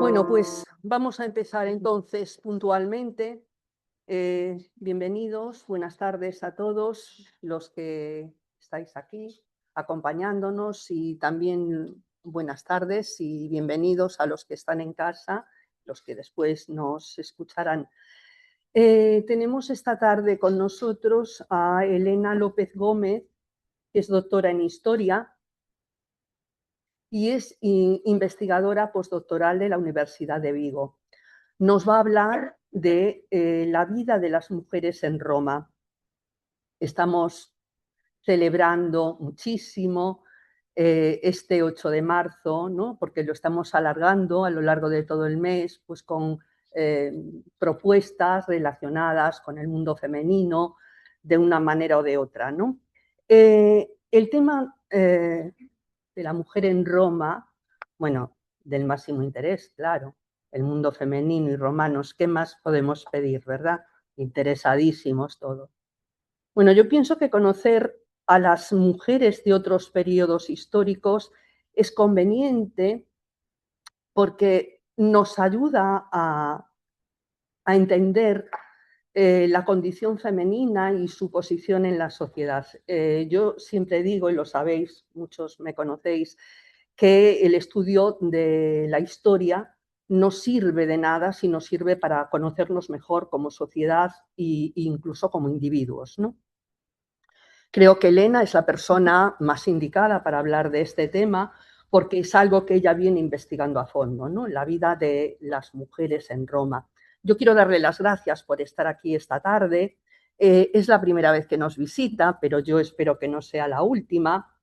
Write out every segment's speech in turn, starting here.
Bueno, pues vamos a empezar entonces puntualmente. Bienvenidos, buenas tardes a todos los que estáis aquí acompañándonos y también buenas tardes y bienvenidos a los que están en casa, los que después nos escucharán. Tenemos esta tarde con nosotros a Elena López Gómez, que es doctora en Historia y es investigadora postdoctoral de la Universidad de Vigo. Nos va a hablar de la vida de las mujeres en Roma. Estamos celebrando muchísimo este 8 de marzo, ¿no? Porque lo estamos alargando a lo largo de todo el mes, pues con propuestas relacionadas con el mundo femenino de una manera o de otra, ¿no? El tema de la mujer en Roma, bueno, del máximo interés, claro, el mundo femenino y romanos, ¿qué más podemos pedir, verdad? Interesadísimos todos. Bueno, yo pienso que conocer a las mujeres de otros periodos históricos es conveniente porque nos ayuda a entender la condición femenina y su posición en la sociedad. Yo siempre digo, y lo sabéis, muchos me conocéis, que el estudio de la historia no sirve de nada si no sirve para conocernos mejor como sociedad e incluso como individuos, ¿no? Creo que Elena es la persona más indicada para hablar de este tema porque es algo que ella viene investigando a fondo, ¿no? La vida de las mujeres en Roma. Yo quiero darle las gracias por estar aquí esta tarde. Es la primera vez que nos visita, pero yo espero que no sea la última.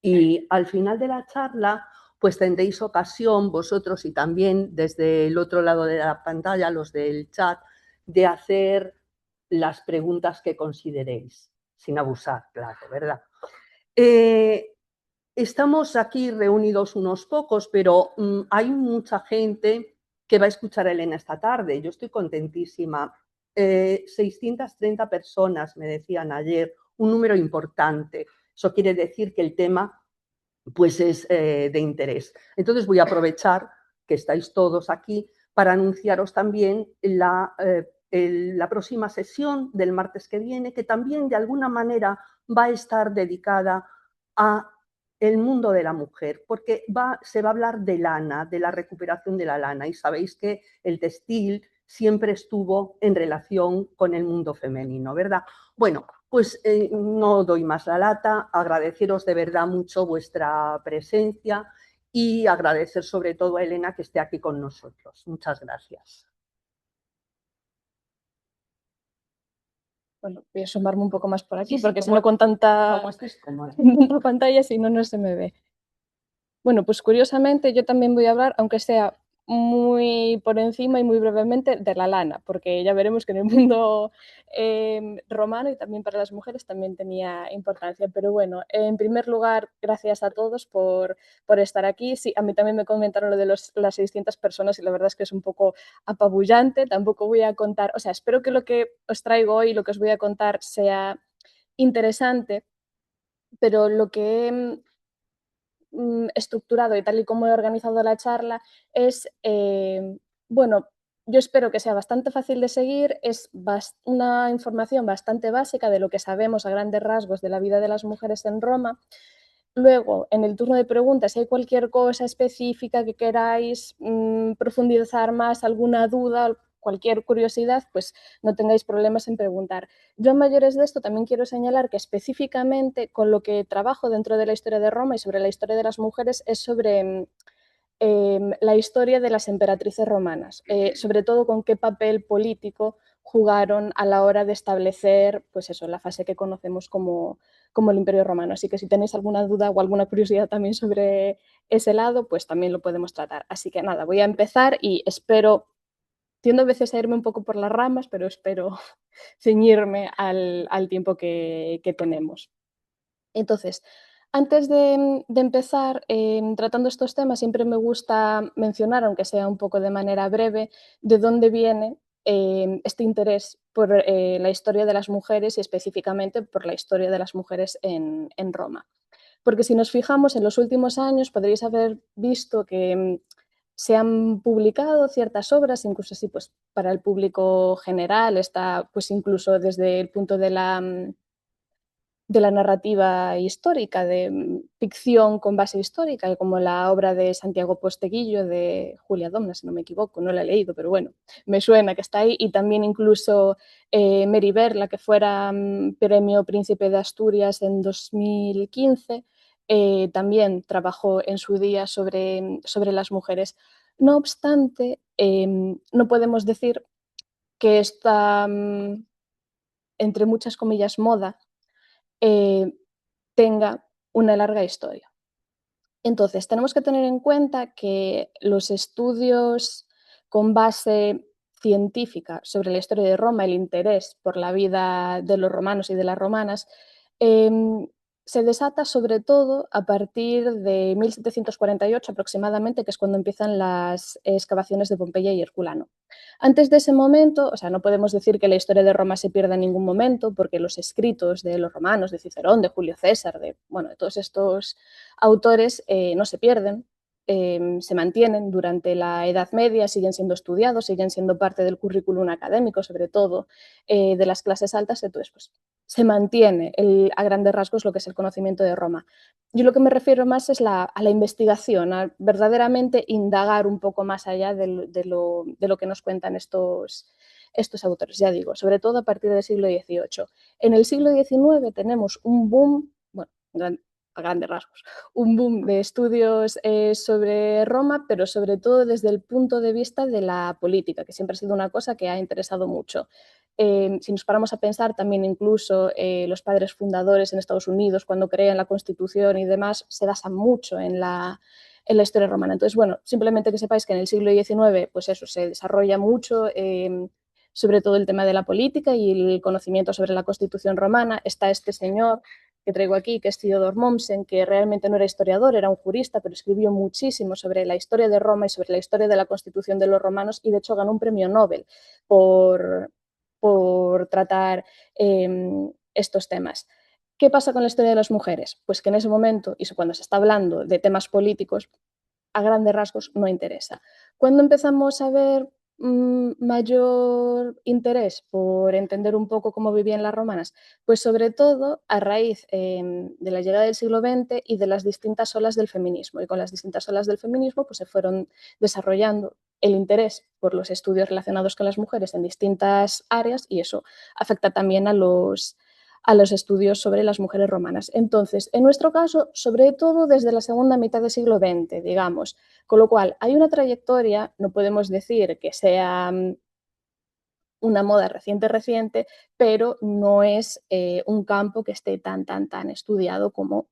Y al final de la charla, pues tendréis ocasión vosotros y también desde el otro lado de la pantalla, los del chat, de hacer las preguntas que consideréis, sin abusar, claro, ¿verdad? Estamos aquí reunidos unos pocos, pero hay mucha gente que va a escuchar a Elena esta tarde. Yo estoy contentísima. 630 personas me decían ayer, un número importante. Eso quiere decir que el tema pues es de interés. Entonces voy a aprovechar que estáis todos aquí para anunciaros también la próxima sesión del martes que viene, que también de alguna manera va a estar dedicada a el mundo de la mujer, porque se va a hablar de lana, de la recuperación de la lana, y sabéis que el textil siempre estuvo en relación con el mundo femenino, ¿verdad? Bueno, pues no doy más la lata, agradeceros de verdad mucho vuestra presencia y agradecer sobre todo a Elena que esté aquí con nosotros. Muchas gracias. Bueno, voy a asomarme un poco más por aquí, porque si no con tanta pantalla, si no, no se me ve. Bueno, pues curiosamente yo también voy a hablar, aunque sea muy por encima y muy brevemente, de la lana, porque ya veremos que en el mundo romano y también para las mujeres también tenía importancia. Pero bueno, en primer lugar, gracias a todos por estar aquí. Sí, a mí también me comentaron lo de las 600 personas y la verdad es que es un poco apabullante. Tampoco voy a contar, o sea, espero que lo que os traigo hoy, lo que os voy a contar sea interesante, pero lo que he estructurado y tal y como he organizado la charla es, bueno, yo espero que sea bastante fácil de seguir, es una información bastante básica de lo que sabemos a grandes rasgos de la vida de las mujeres en Roma. Luego, en el turno de preguntas, si hay cualquier cosa específica que queráis profundizar más, alguna duda, cualquier curiosidad, pues no tengáis problemas en preguntar. Yo, a mayores de esto, también quiero señalar que específicamente con lo que trabajo dentro de la historia de Roma y sobre la historia de las mujeres es sobre la historia de las emperatrices romanas, sobre todo con qué papel político jugaron a la hora de establecer, pues eso, la fase que conocemos como el Imperio Romano. Así que si tenéis alguna duda o alguna curiosidad también sobre ese lado, pues también lo podemos tratar. Así que nada, voy a empezar y espero, tiendo a veces a irme un poco por las ramas, pero espero ceñirme al tiempo que tenemos. Entonces, antes de empezar tratando estos temas, siempre me gusta mencionar, aunque sea un poco de manera breve, de dónde viene este interés por la historia de las mujeres y específicamente por la historia de las mujeres en Roma. Porque si nos fijamos en los últimos años, podréis haber visto que se han publicado ciertas obras, incluso así pues para el público general, está pues incluso desde el punto de la narrativa histórica, de ficción con base histórica, como la obra de Santiago Posteguillo, de Julia Domna, si no me equivoco, no la he leído, pero bueno, me suena que está ahí, y también incluso Mary Ver, la que fuera Premio Príncipe de Asturias en 2015, también trabajó en su día sobre las mujeres. No obstante, no podemos decir que esta, entre muchas comillas, moda, eh, tenga una larga historia. Entonces, tenemos que tener en cuenta que los estudios con base científica sobre la historia de Roma, el interés por la vida de los romanos y de las romanas, eh, se desata sobre todo a partir de 1748 aproximadamente, que es cuando empiezan las excavaciones de Pompeya y Herculano. Antes de ese momento, o sea, no podemos decir que la historia de Roma se pierda en ningún momento, porque los escritos de los romanos, de Cicerón, de Julio César, de todos estos autores no se pierden, se mantienen durante la Edad Media, siguen siendo estudiados, siguen siendo parte del currículum académico, sobre todo de las clases altas, entonces pues, se mantiene a grandes rasgos lo que es el conocimiento de Roma. Yo lo que me refiero más es a la investigación, a verdaderamente indagar un poco más allá de lo que nos cuentan estos autores, ya digo, sobre todo a partir del siglo XVIII. En el siglo XIX tenemos un boom, bueno, a grandes rasgos, un boom de estudios sobre Roma, pero sobre todo desde el punto de vista de la política, que siempre ha sido una cosa que ha interesado mucho. Si nos paramos a pensar, también incluso los padres fundadores en Estados Unidos, cuando crean la Constitución y demás, se basan mucho en la historia romana. Entonces, bueno, simplemente que sepáis que en el siglo XIX, pues eso, se desarrolla mucho, sobre todo el tema de la política y el conocimiento sobre la Constitución romana. Está este señor que traigo aquí, que es Theodor Mommsen, que realmente no era historiador, era un jurista, pero escribió muchísimo sobre la historia de Roma y sobre la historia de la Constitución de los romanos, y de hecho ganó un premio Nobel por tratar estos temas. ¿Qué pasa con la historia de las mujeres? Pues que en ese momento, y cuando se está hablando de temas políticos, a grandes rasgos no interesa. Cuando empezamos a ver mayor interés por entender un poco cómo vivían las romanas, pues sobre todo a raíz de la llegada del siglo XX y de las distintas olas del feminismo. Y con las distintas olas del feminismo pues se fueron desarrollando el interés por los estudios relacionados con las mujeres en distintas áreas, y eso afecta también a los estudios sobre las mujeres romanas. Entonces, en nuestro caso, sobre todo desde la segunda mitad del siglo XX, digamos, con lo cual hay una trayectoria, no podemos decir que sea una moda reciente, pero no es un campo que esté tan estudiado como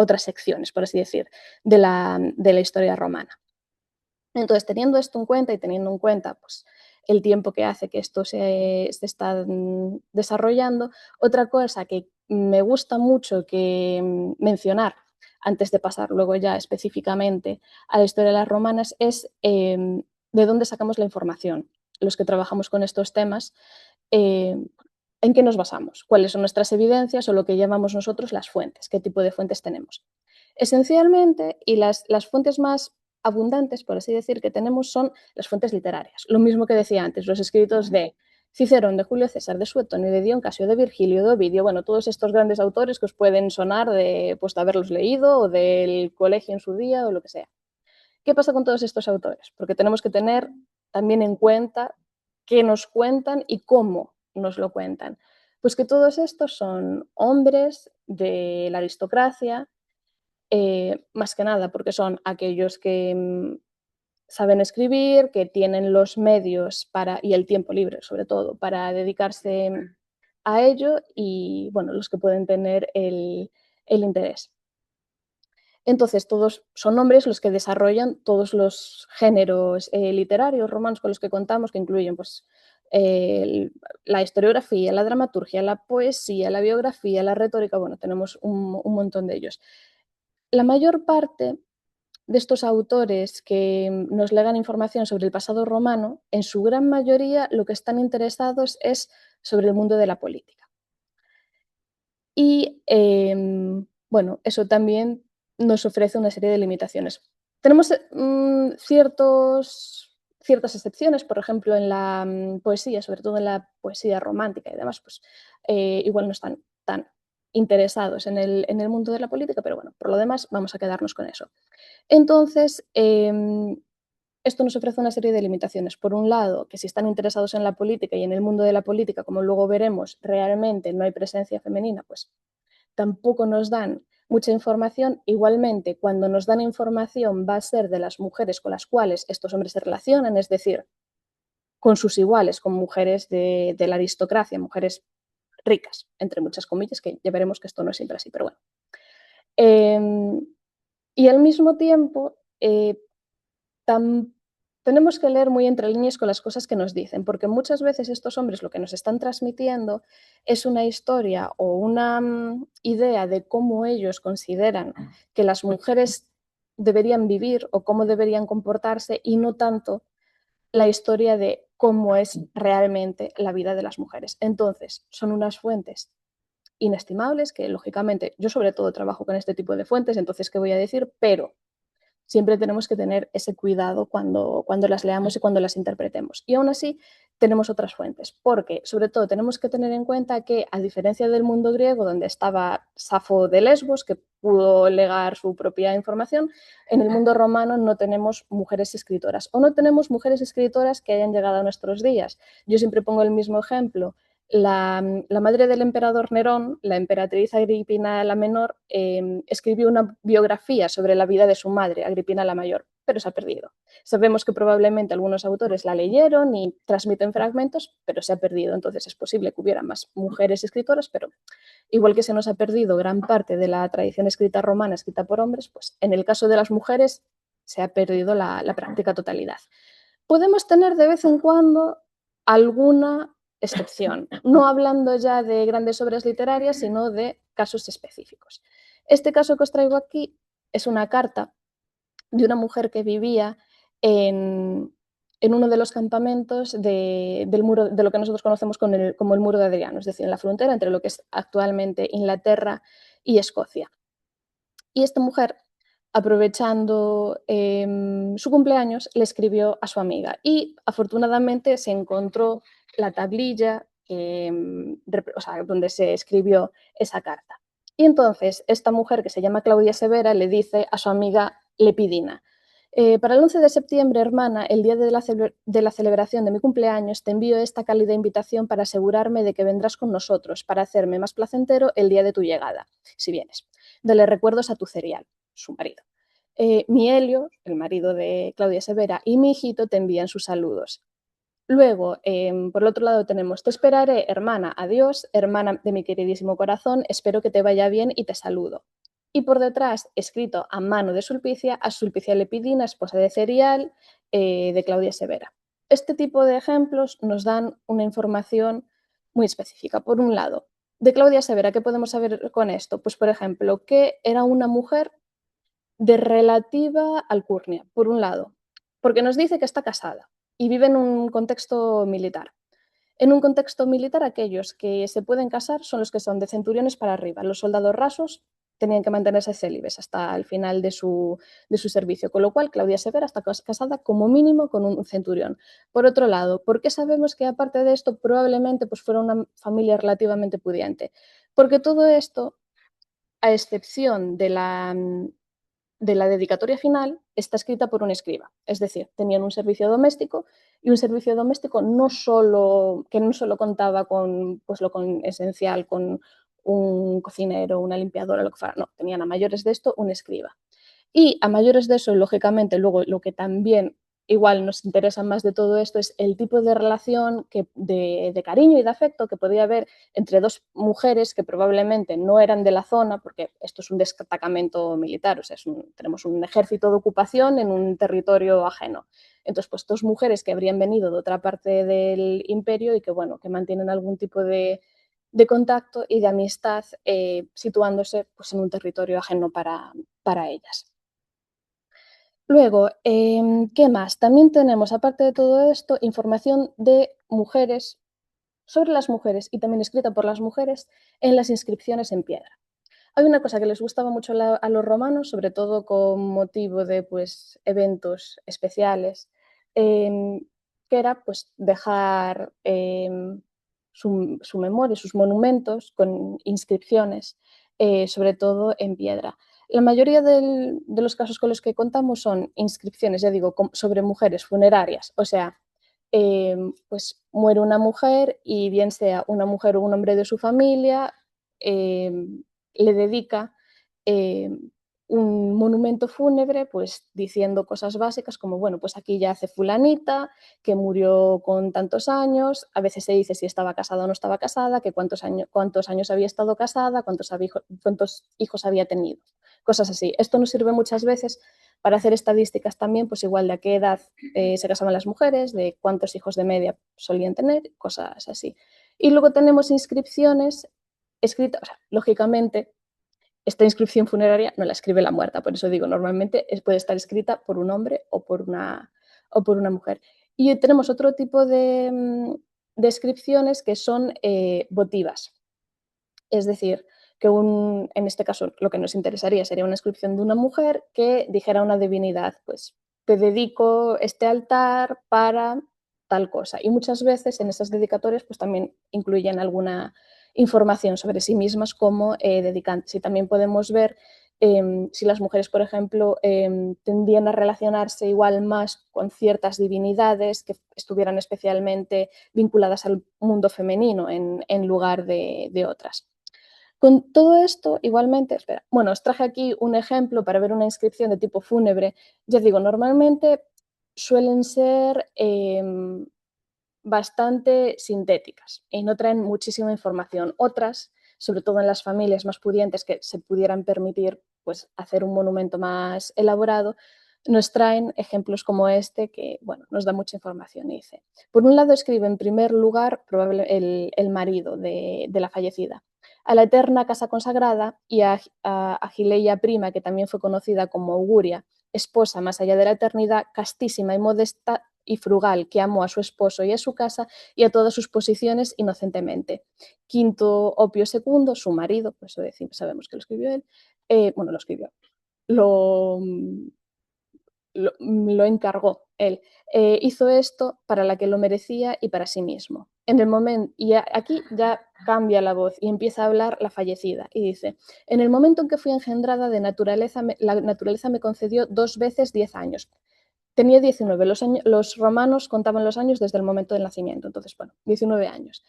otras secciones, por así decir, de la historia romana. Entonces, teniendo esto en cuenta y teniendo en cuenta pues, el tiempo que hace que esto se está desarrollando, otra cosa que me gusta mucho que mencionar antes de pasar luego ya específicamente a la historia de las romanas es de dónde sacamos la información. Los que trabajamos con estos temas, ¿en qué nos basamos? ¿Cuáles son nuestras evidencias o lo que llamamos nosotros las fuentes? ¿Qué tipo de fuentes tenemos? Esencialmente, y las fuentes más abundantes, por así decir, que tenemos son las fuentes literarias. Lo mismo que decía antes, los escritos de Cicerón, de Julio César, de Suetonio, de Dion Casio, de Virgilio, de Ovidio, bueno, todos estos grandes autores que os pueden sonar pues, de haberlos leído o del colegio en su día o lo que sea. ¿Qué pasa con todos estos autores? Porque tenemos que tener también en cuenta qué nos cuentan y cómo nos lo cuentan. Pues que todos estos son hombres de la aristocracia, más que nada porque son aquellos que saben escribir, que tienen los medios y el tiempo libre, sobre todo, para dedicarse a ello, y bueno, los que pueden tener el interés. Entonces, todos son hombres los que desarrollan todos los géneros literarios romanos con los que contamos, que incluyen pues, la historiografía, la dramaturgia, la poesía, la biografía, la retórica, bueno, tenemos un montón de ellos. La mayor parte de estos autores que nos legan información sobre el pasado romano, en su gran mayoría lo que están interesados es sobre el mundo de la política. Y bueno, eso también nos ofrece una serie de limitaciones. Tenemos ciertas excepciones, por ejemplo, en la poesía, sobre todo en la poesía romántica y demás, pues igual no están tan interesados en el mundo de la política, pero bueno, por lo demás vamos a quedarnos con eso. Entonces, esto nos ofrece una serie de limitaciones. Por un lado, que si están interesados en la política y en el mundo de la política, como luego veremos, realmente no hay presencia femenina, pues tampoco nos dan mucha información. Igualmente, cuando nos dan información va a ser de las mujeres con las cuales estos hombres se relacionan, es decir, con sus iguales, con mujeres de la aristocracia, mujeres ricas, entre muchas comillas, que ya veremos que esto no es siempre así, pero bueno. Y al mismo tiempo, tenemos que leer muy entre líneas con las cosas que nos dicen, porque muchas veces estos hombres lo que nos están transmitiendo es una historia o una idea de cómo ellos consideran que las mujeres deberían vivir o cómo deberían comportarse y no tanto la historia de cómo es realmente la vida de las mujeres. Entonces, son unas fuentes inestimables que, lógicamente, yo sobre todo trabajo con este tipo de fuentes, entonces, ¿qué voy a decir? Pero siempre tenemos que tener ese cuidado cuando las leamos y cuando las interpretemos. Y aún así tenemos otras fuentes, porque sobre todo tenemos que tener en cuenta que, a diferencia del mundo griego, donde estaba Safo de Lesbos, que pudo legar su propia información, en el mundo romano no tenemos mujeres escritoras, o no tenemos mujeres escritoras que hayan llegado a nuestros días. Yo siempre pongo el mismo ejemplo. La madre del emperador Nerón, la emperatriz Agripina la Menor, escribió una biografía sobre la vida de su madre, Agripina la Mayor, pero se ha perdido. Sabemos que probablemente algunos autores la leyeron y transmiten fragmentos, pero se ha perdido. Entonces es posible que hubiera más mujeres escritoras, pero igual que se nos ha perdido gran parte de la tradición escrita romana escrita por hombres, pues en el caso de las mujeres se ha perdido la práctica totalidad. Podemos tener de vez en cuando alguna excepción, no hablando ya de grandes obras literarias, sino de casos específicos. Este caso que os traigo aquí es una carta de una mujer que vivía en uno de los campamentos del muro, de lo que nosotros conocemos como el muro de Adriano, es decir, en la frontera entre lo que es actualmente Inglaterra y Escocia. Y esta mujer, aprovechando su cumpleaños, le escribió a su amiga y afortunadamente se encontró la tablilla donde se escribió esa carta. Y entonces esta mujer, que se llama Claudia Severa, le dice a su amiga Lepidina: para el 11 de septiembre, hermana, el día de la celebración de mi cumpleaños, te envío esta cálida invitación para asegurarme de que vendrás con nosotros, para hacerme más placentero el día de tu llegada, si vienes. Dale recuerdos a tu Cerial, su marido. Mi Helio, el marido de Claudia Severa, y mi hijito te envían sus saludos. Luego, por el otro lado tenemos: te esperaré, hermana, adiós, hermana de mi queridísimo corazón, espero que te vaya bien y te saludo. Y por detrás, escrito a mano de Sulpicia, a Sulpicia Lepidina, esposa de Cerial, de Claudia Severa. Este tipo de ejemplos nos dan una información muy específica. Por un lado, de Claudia Severa, ¿qué podemos saber con esto? Pues, por ejemplo, que era una mujer de relativa alcurnia, por un lado, porque nos dice que está casada y vive en un contexto militar. En un contexto militar, aquellos que se pueden casar son los que son de centuriones para arriba. Los soldados rasos tenían que mantenerse célibes hasta el final de su servicio, con lo cual Claudia Severa está casada como mínimo con un centurión. Por otro lado, ¿por qué sabemos que aparte de esto probablemente pues fuera una familia relativamente pudiente? Porque todo esto, a excepción de la dedicatoria final, está escrita por un escriba. Es decir, tenían un servicio doméstico, y un servicio doméstico que no solo contaba con pues, lo esencial, con un cocinero, una limpiadora, lo que fuera. No, tenían a mayores de esto un escriba. Y a mayores de eso, lógicamente, luego lo que también igual nos interesa más de todo esto es el tipo de relación de cariño y de afecto que podía haber entre dos mujeres que probablemente no eran de la zona, porque esto es un destacamento militar, o sea, tenemos un ejército de ocupación en un territorio ajeno. Entonces, pues dos mujeres que habrían venido de otra parte del imperio y que, bueno, que mantienen algún tipo de contacto y de amistad, situándose pues, en un territorio ajeno para ellas. Luego, ¿qué más? También tenemos, aparte de todo esto, información de mujeres, sobre las mujeres y también escrita por las mujeres en las inscripciones en piedra. Hay una cosa que les gustaba mucho a los romanos, sobre todo con motivo de pues, eventos especiales, que era pues, dejar su memoria, sus monumentos con inscripciones, sobre todo en piedra. La mayoría de los casos con los que contamos son inscripciones, ya digo, sobre mujeres funerarias, o sea, pues muere una mujer y bien sea una mujer o un hombre de su familia, le dedica eh, un monumento fúnebre, pues diciendo cosas básicas como, bueno, pues aquí ya hace fulanita, que murió con tantos años, a veces se dice si estaba casada o no estaba casada, que cuántos años había estado casada, cuántos hijos había tenido, cosas así. Esto nos sirve muchas veces para hacer estadísticas también, pues igual de a qué edad se casaban las mujeres, de cuántos hijos de media solían tener, cosas así. Y luego tenemos inscripciones escritas, o sea, lógicamente, esta inscripción funeraria no la escribe la muerta, por eso digo, normalmente puede estar escrita por un hombre o por una mujer. Y tenemos otro tipo de inscripciones que son votivas, es decir, que en este caso lo que nos interesaría sería una inscripción de una mujer que dijera a una divinidad, pues te dedico este altar para tal cosa. Y muchas veces en esas dedicatorias pues también incluyen alguna información sobre sí mismas como dedicantes. Y también podemos ver si las mujeres, por ejemplo, tendían a relacionarse igual más con ciertas divinidades que estuvieran especialmente vinculadas al mundo femenino en lugar de otras. Con todo esto, igualmente, espera, bueno, os traje aquí un ejemplo para ver una inscripción de tipo fúnebre. Ya digo, normalmente suelen ser bastante sintéticas y no traen muchísima información. Otras, sobre todo en las familias más pudientes que se pudieran permitir pues, hacer un monumento más elaborado, nos traen ejemplos como este que bueno, nos da mucha información. Dice, por un lado escribe en primer lugar el marido de la fallecida, a la eterna casa consagrada y a Agileia prima, que también fue conocida como Auguria, esposa más allá de la eternidad, castísima y modesta y frugal, que amó a su esposo y a su casa y a todas sus posiciones inocentemente. Quinto Opio II, su marido, pues eso decimos, sabemos que lo escribió él, bueno, lo escribió, lo, lo encargó él. Hizo esto para la que lo merecía y para sí mismo. En el momento, y aquí ya cambia la voz y empieza a hablar la fallecida y dice, en el momento en que fui engendrada de naturaleza, la naturaleza me concedió 2 veces 10 años. Tenía 19, los romanos contaban los años desde el momento del nacimiento, entonces, bueno, 19 años.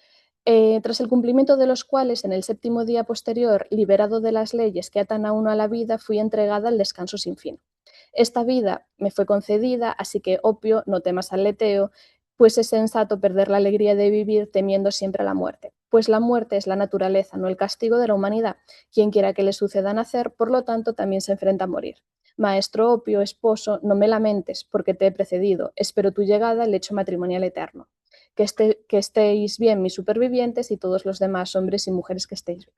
Tras el cumplimiento de los cuales, en el séptimo día posterior, liberado de las leyes que atan a uno a la vida, fui entregada al descanso sin fin. Esta vida me fue concedida, así que, Opio, no temas al leteo, pues es sensato perder la alegría de vivir temiendo siempre a la muerte, pues la muerte es la naturaleza, no el castigo de la humanidad. Quien quiera que le suceda nacer, por lo tanto, también se enfrenta a morir. Maestro Opio, esposo, no me lamentes, porque te he precedido. Espero tu llegada al lecho matrimonial eterno. Que estéis bien mis supervivientes y todos los demás hombres y mujeres que estéis bien.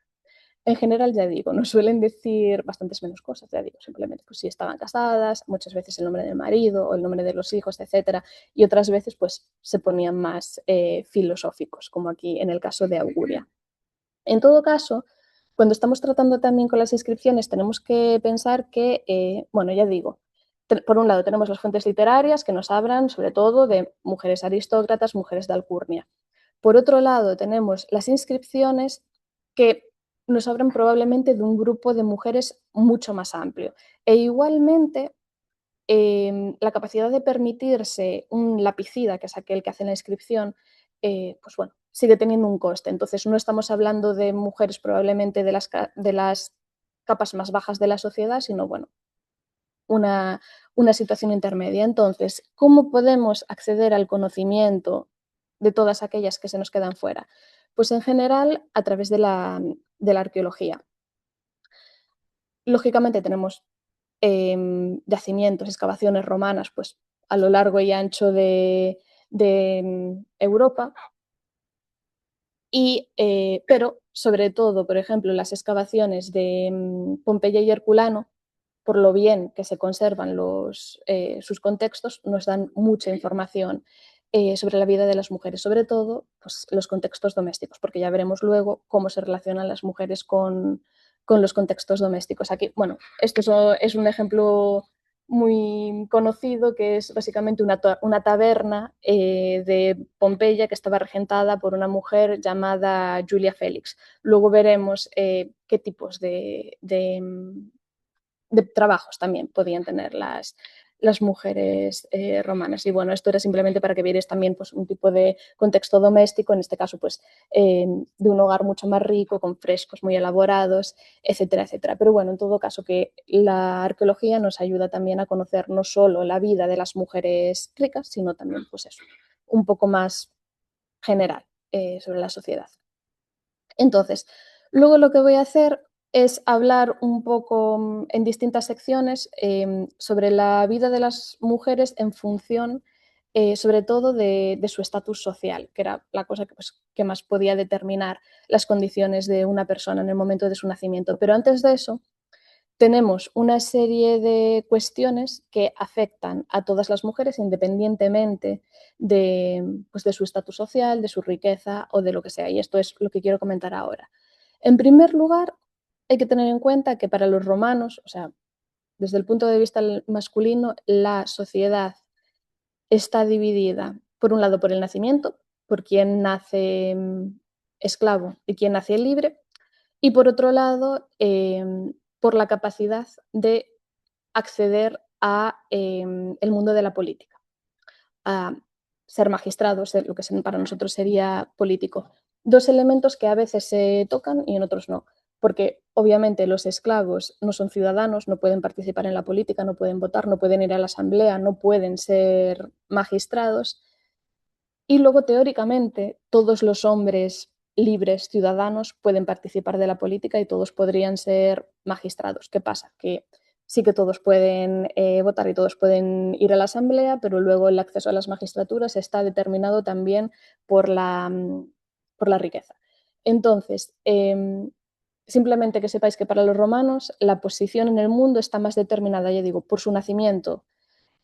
En general, ya digo, nos suelen decir bastantes menos cosas, ya digo, simplemente pues, si estaban casadas, muchas veces el nombre del marido o el nombre de los hijos, etcétera, y otras veces pues se ponían más filosóficos, como aquí en el caso de Auguria. En todo caso, cuando estamos tratando también con las inscripciones, tenemos que pensar que, bueno, ya digo, por un lado tenemos las fuentes literarias que nos hablan sobre todo de mujeres aristócratas, mujeres de alcurnia. Por otro lado, tenemos las inscripciones que nos hablan probablemente de un grupo de mujeres mucho más amplio. E igualmente, la capacidad de permitirse un lapicida, que es aquel que hace la inscripción, pues bueno, sigue teniendo un coste. Entonces, no estamos hablando de mujeres probablemente de las capas más bajas de la sociedad, sino, bueno, una, una situación intermedia. Entonces, ¿cómo podemos acceder al conocimiento de todas aquellas que se nos quedan fuera? Pues en general a través de la arqueología. Lógicamente tenemos yacimientos, excavaciones romanas, pues a lo largo y ancho de Europa, pero sobre todo, por ejemplo, las excavaciones de Pompeya y Herculano, por lo bien que se conservan sus contextos, nos dan mucha información sobre la vida de las mujeres, sobre todo pues, los contextos domésticos, porque ya veremos luego cómo se relacionan las mujeres con los contextos domésticos. Aquí, bueno, esto es un ejemplo muy conocido, que es básicamente una taberna de Pompeya que estaba regentada por una mujer llamada Julia Félix. Luego veremos qué tipos de trabajos también podían tener las mujeres romanas. Y bueno, esto era simplemente para que vierais también pues, un tipo de contexto doméstico, en este caso pues de un hogar mucho más rico, con frescos muy elaborados, etcétera, etcétera. Pero bueno, en todo caso que la arqueología nos ayuda también a conocer no solo la vida de las mujeres ricas, sino también pues eso, un poco más general sobre la sociedad. Entonces, luego lo que voy a hacer es hablar un poco en distintas secciones sobre la vida de las mujeres en función, sobre todo, de su estatus social, que era la cosa que, pues, que más podía determinar las condiciones de una persona en el momento de su nacimiento. Pero antes de eso, tenemos una serie de cuestiones que afectan a todas las mujeres independientemente pues, de su estatus social, de su riqueza o de lo que sea. Y esto es lo que quiero comentar ahora. En primer lugar, hay que tener en cuenta que para los romanos, o sea, desde el punto de vista masculino, la sociedad está dividida, por un lado, por el nacimiento, por quien nace esclavo y quien nace libre, y por otro lado, por la capacidad de acceder a el mundo de la política, a ser magistrado, ser lo que para nosotros sería político. Dos elementos que a veces se tocan y en otros no, porque obviamente los esclavos no son ciudadanos, no pueden participar en la política, no pueden votar, no pueden ir a la asamblea, no pueden ser magistrados. Y luego, teóricamente, todos los hombres libres, ciudadanos, pueden participar de la política y todos podrían ser magistrados. ¿Qué pasa? Que sí que todos pueden votar y todos pueden ir a la asamblea, pero luego el acceso a las magistraturas está determinado también por por la riqueza. Entonces, simplemente que sepáis que para los romanos la posición en el mundo está más determinada, ya digo, por su nacimiento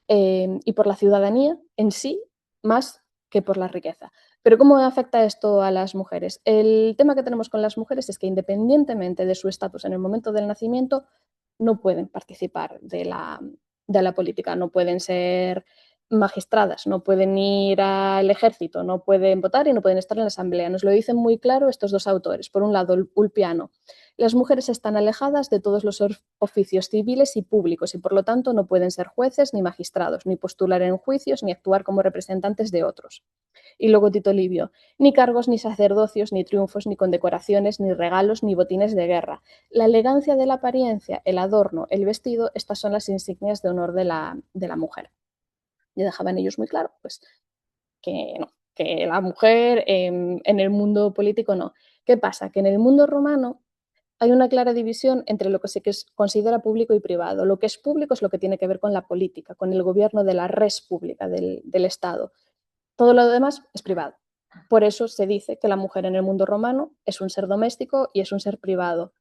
y por la ciudadanía en sí, más que por la riqueza. Pero ¿cómo afecta esto a las mujeres? El tema que tenemos con las mujeres es que independientemente de su estatus en el momento del nacimiento, no pueden participar de la política, no pueden ser magistradas, no pueden ir al ejército, no pueden votar y no pueden estar en la asamblea. Nos lo dicen muy claro estos dos autores. Por un lado, Ulpiano: las mujeres están alejadas de todos los oficios civiles y públicos y por lo tanto no pueden ser jueces ni magistrados, ni postular en juicios, ni actuar como representantes de otros. Y luego Tito Livio: ni cargos, ni sacerdocios, ni triunfos, ni condecoraciones, ni regalos, ni botines de guerra. La elegancia de la apariencia, el adorno, el vestido, estas son las insignias de honor de la mujer. Y dejaban ellos muy claro, pues, que no, que la mujer en el mundo político no. ¿Qué pasa? Que en el mundo romano hay una clara división entre lo que se considera público y privado. Lo que es público es lo que tiene que ver con la política, con el gobierno de la res pública, del Estado. Todo lo demás es privado. Por eso se dice que la mujer en el mundo romano es un ser doméstico y es un ser privado.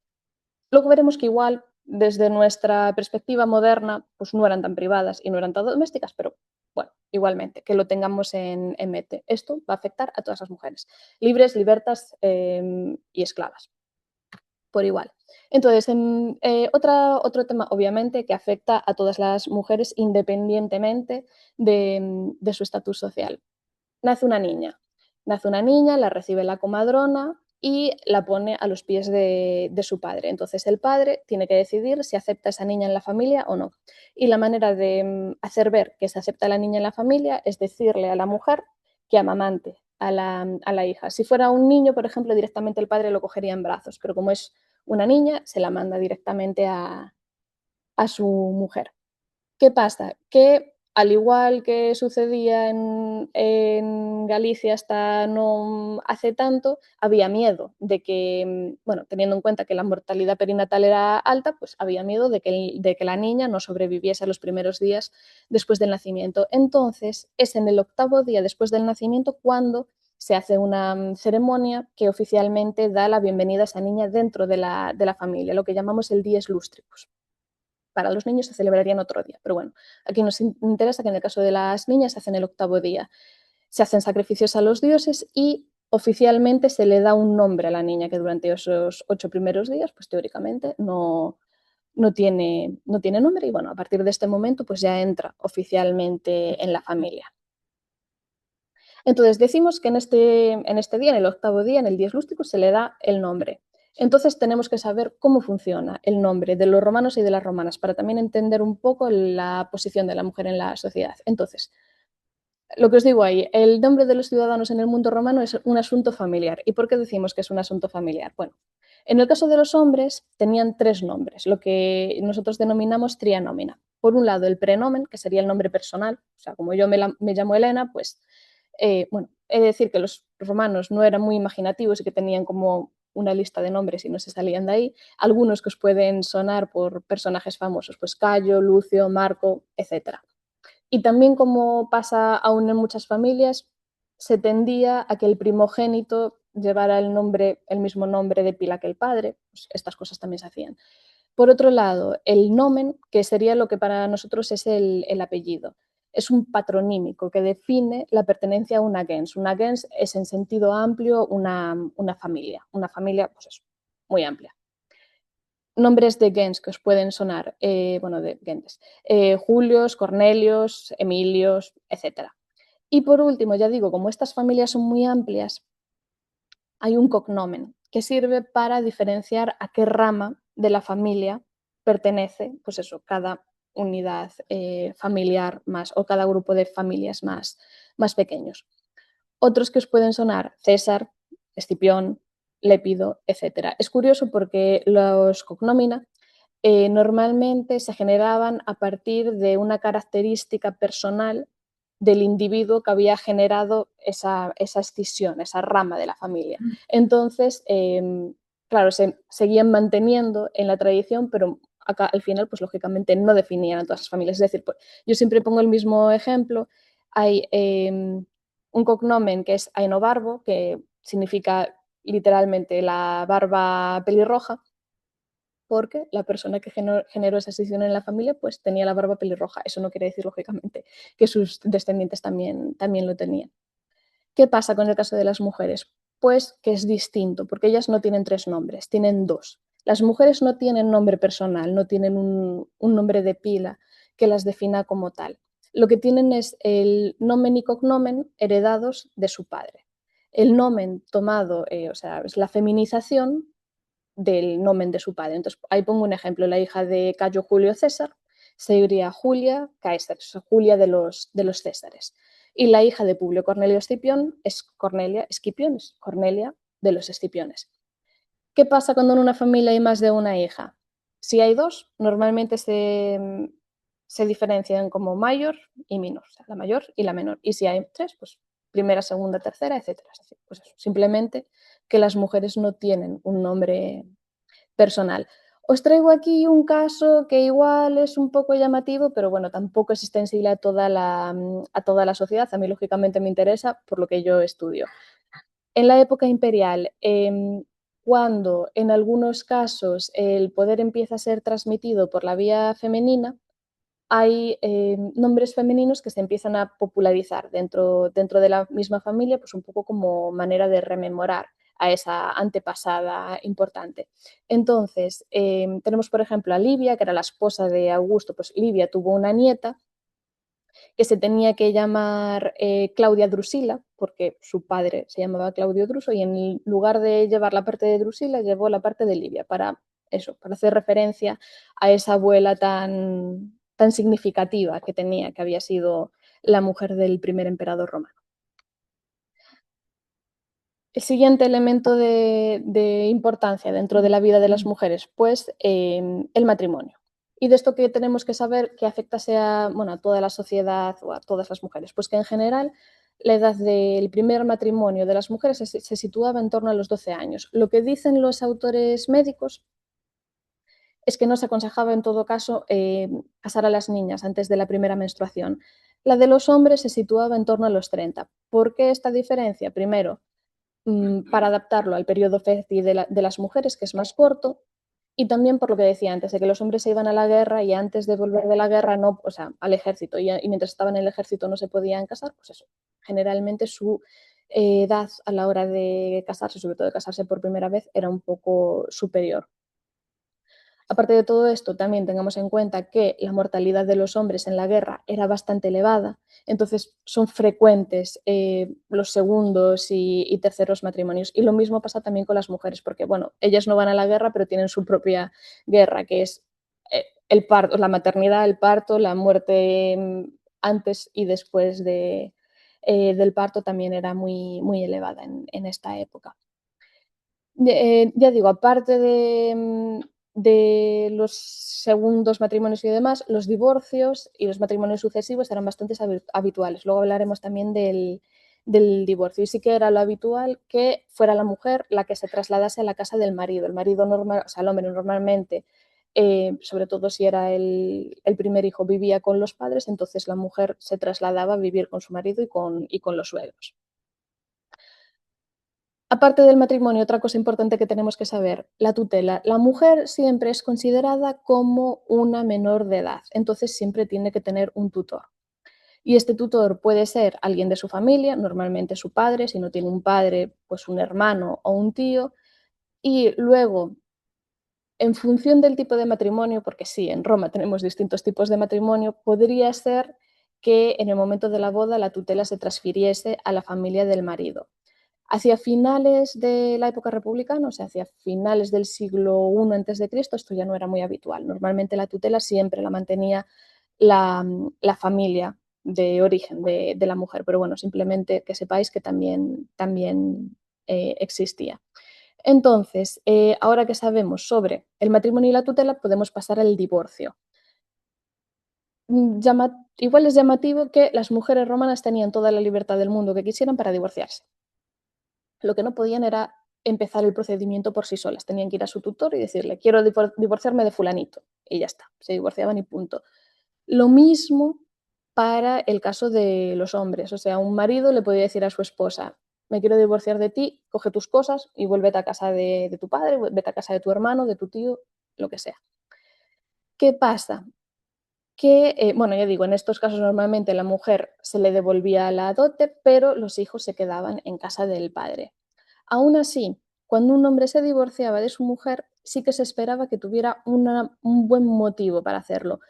Luego veremos que igual, desde nuestra perspectiva moderna, pues no eran tan privadas y no eran tan domésticas, pero bueno, igualmente, que lo tengamos en mente. Esto va a afectar a todas las mujeres, libres, libertas y esclavas, por igual. Entonces, otro tema, obviamente, que afecta a todas las mujeres independientemente de su estatus social. Nace una niña. Nace una niña, la recibe la comadrona y la pone a los pies de su padre. Entonces el padre tiene que decidir si acepta a esa niña en la familia o no. Y la manera de hacer ver que se acepta a la niña en la familia es decirle a la mujer que amamante a la hija. Si fuera un niño, por ejemplo, directamente el padre lo cogería en brazos, pero como es una niña, se la manda directamente a su mujer. ¿Qué pasa? Que al igual que sucedía Galicia hasta no hace tanto, había miedo de que, bueno, teniendo en cuenta que la mortalidad perinatal era alta, pues había miedo de que la niña no sobreviviese a los primeros días después del nacimiento. Entonces, es en el 8.º día después del nacimiento cuando se hace una ceremonia que oficialmente da la bienvenida a esa niña dentro de la familia, lo que llamamos el dies lustricus. Para los niños se celebraría en otro día, pero bueno, aquí nos interesa que en el caso de las niñas se hace en el 8.º día. Se hacen sacrificios a los dioses y oficialmente se le da un nombre a la niña que durante esos 8 primeros días, pues teóricamente no tiene nombre y bueno, a partir de este momento pues ya entra oficialmente en la familia. Entonces decimos que en este día, en el octavo día, en el dies lústicus, se le da el nombre. Entonces tenemos que saber cómo funciona el nombre de los romanos y de las romanas para también entender un poco la posición de la mujer en la sociedad. Entonces, lo que os digo ahí, el nombre de los ciudadanos en el mundo romano es un asunto familiar. ¿Y por qué decimos que es un asunto familiar? Bueno, en el caso de los hombres tenían 3 nombres, lo que nosotros denominamos trianómina. Por un lado, el prenomen, que sería el nombre personal, o sea, como yo me llamo Elena, pues, bueno, he de decir que los romanos no eran muy imaginativos y que tenían como una lista de nombres y no se salían de ahí. Algunos que os pueden sonar por personajes famosos, pues Cayo, Lucio, Marco, etcétera. Y también, como pasa aún en muchas familias, se tendía a que el primogénito llevara el mismo nombre de pila que el padre. Pues estas cosas también se hacían. Por otro lado, el nomen, que sería lo que para nosotros es el apellido, es un patronímico que define la pertenencia a una gens. Una gens es en sentido amplio una familia pues eso, muy amplia. Nombres de gens que os pueden sonar, bueno, de gentes, Julios, Cornelios, Emilios, etc. Y por último, ya digo, como estas familias son muy amplias, hay un cognomen que sirve para diferenciar a qué rama de la familia pertenece, pues eso, cada unidad familiar más o cada grupo de familias más pequeños. Otros que os pueden sonar, César, Escipión, Lépido, etc. Es curioso porque los cognomina normalmente se generaban a partir de una característica personal del individuo que había generado esa escisión, esa rama de la familia. Entonces, claro, se seguían manteniendo en la tradición, pero acá, al final, pues lógicamente no definían a todas las familias. Es decir, pues, yo siempre pongo el mismo ejemplo. Hay un cognomen que es Aenobarbo, que significa literalmente la barba pelirroja, porque la persona que generó esa escisión en la familia pues tenía la barba pelirroja. Eso no quiere decir, lógicamente, que sus descendientes también lo tenían. ¿Qué pasa con el caso de las mujeres? Pues que es distinto, porque ellas no tienen 3 nombres, tienen 2. Las mujeres no tienen nombre personal, no tienen un nombre de pila que las defina como tal. Lo que tienen es el nomen y cognomen heredados de su padre. El nomen tomado, o sea, es la feminización del nomen de su padre. Entonces, ahí pongo un ejemplo, la hija de Cayo Julio César sería Julia Caesar, Julia de los Césares. Y la hija de Publio Cornelio Escipión es Cornelia Escipiones, Cornelia de los Escipiones. ¿Qué pasa cuando en una familia hay más de una hija? Si hay 2, normalmente se diferencian como mayor y minor, o sea, la mayor y la menor. Y si hay 3, pues primera, segunda, tercera, etc. Pues eso, simplemente que las mujeres no tienen un nombre personal. Os traigo aquí un caso que igual es un poco llamativo, pero bueno, tampoco es extensible a toda la sociedad. A mí, lógicamente, me interesa por lo que yo estudio. En la época imperial, cuando en algunos casos el poder empieza a ser transmitido por la vía femenina, hay nombres femeninos que se empiezan a popularizar dentro de la misma familia, pues un poco como manera de rememorar a esa antepasada importante. Entonces, tenemos, por ejemplo, a Livia, que era la esposa de Augusto. Pues Livia tuvo una nieta que se tenía que llamar Claudia Drusila, porque su padre se llamaba Claudio Druso, y en lugar de llevar la parte de Drusila, llevó la parte de Livia, para hacer referencia a esa abuela tan significativa que tenía, que había sido la mujer del primer emperador romano. El siguiente elemento de importancia dentro de la vida de las mujeres, pues el matrimonio. ¿Y de esto qué tenemos que saber que afecta a toda la sociedad o a todas las mujeres? Pues que en general la edad del primer matrimonio de las mujeres se situaba en torno a los 12 años. Lo que dicen los autores médicos es que no se aconsejaba en todo caso casar a las niñas antes de la primera menstruación. La de los hombres se situaba en torno a los 30. ¿Por qué esta diferencia? Primero, para adaptarlo al periodo fértil de las mujeres, que es más corto, y también por lo que decía antes, de que los hombres se iban a la guerra y antes de volver de la guerra, no, o sea, al ejército, y mientras estaban en el ejército no se podían casar, pues eso, generalmente su edad a la hora de casarse, sobre todo de casarse por primera vez, era un poco superior. Aparte de todo esto, también tengamos en cuenta que la mortalidad de los hombres en la guerra era bastante elevada, entonces son frecuentes los segundos y terceros matrimonios. Y lo mismo pasa también con las mujeres, porque bueno, ellas no van a la guerra, pero tienen su propia guerra, que es el parto, la maternidad, el parto, la muerte antes y después del parto también era muy, muy elevada en esta época. Ya digo, aparte de los segundos matrimonios y demás, los divorcios y los matrimonios sucesivos eran bastante habituales. Luego hablaremos también del divorcio. Y sí que era lo habitual que fuera la mujer la que se trasladase a la casa del marido. El marido normal, o sea, el hombre normalmente, sobre todo si era el primer hijo, vivía con los padres, entonces la mujer se trasladaba a vivir con su marido y con los suegros. Aparte del matrimonio, otra cosa importante que tenemos que saber, la tutela. La mujer siempre es considerada como una menor de edad, entonces siempre tiene que tener un tutor. Y este tutor puede ser alguien de su familia, normalmente su padre, si no tiene un padre, pues un hermano o un tío. Y luego, en función del tipo de matrimonio, porque sí, en Roma tenemos distintos tipos de matrimonio, podría ser que en el momento de la boda la tutela se transfiriese a la familia del marido. Hacia finales de la época republicana, o sea, hacia finales del siglo I a.C., esto ya no era muy habitual. Normalmente la tutela siempre la mantenía la familia de origen de la mujer, pero bueno, simplemente que sepáis que también existía. Entonces, ahora que sabemos sobre el matrimonio y la tutela, podemos pasar al divorcio. Igual es llamativo que las mujeres romanas tenían toda la libertad del mundo que quisieran para divorciarse. Lo que no podían era empezar el procedimiento por sí solas. Tenían que ir a su tutor y decirle, quiero divorciarme de fulanito. Y ya está, se divorciaban y punto. Lo mismo para el caso de los hombres. O sea, un marido le podía decir a su esposa, me quiero divorciar de ti, coge tus cosas y vuélvete a casa de tu padre, vete a casa de tu hermano, de tu tío, lo que sea. ¿Qué pasa? Que, bueno, ya digo, en estos casos normalmente la mujer se le devolvía la dote, pero los hijos se quedaban en casa del padre. Aún así, cuando un hombre se divorciaba de su mujer, sí que se esperaba que tuviera un buen motivo para hacerlo,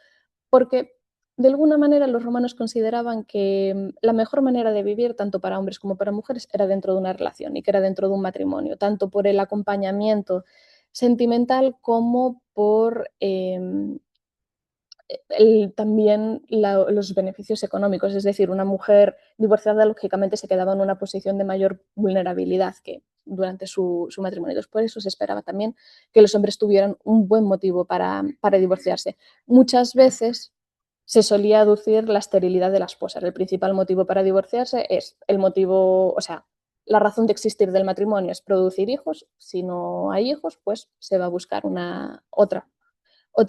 porque de alguna manera los romanos consideraban que la mejor manera de vivir, tanto para hombres como para mujeres, era dentro de una relación y que era dentro de un matrimonio, tanto por el acompañamiento sentimental como por también los beneficios económicos. Es decir, una mujer divorciada lógicamente se quedaba en una posición de mayor vulnerabilidad que durante su matrimonio. Entonces, por eso se esperaba también que los hombres tuvieran un buen motivo para divorciarse. Muchas veces se solía aducir la esterilidad de la esposa. El principal motivo para divorciarse es el motivo, o sea, la razón de existir del matrimonio es producir hijos. Si no hay hijos, pues se va a buscar otra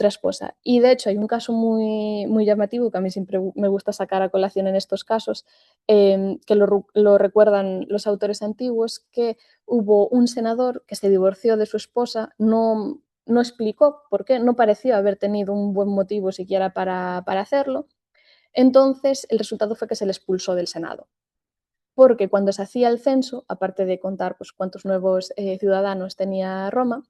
esposa. Y de hecho hay un caso muy, muy llamativo que a mí siempre me gusta sacar a colación en estos casos, que lo recuerdan los autores antiguos, que hubo un senador que se divorció de su esposa, no explicó por qué, no pareció haber tenido un buen motivo siquiera para hacerlo. Entonces el resultado fue que se le expulsó del Senado. Porque cuando se hacía el censo, aparte de contar pues, cuántos nuevos ciudadanos tenía Roma,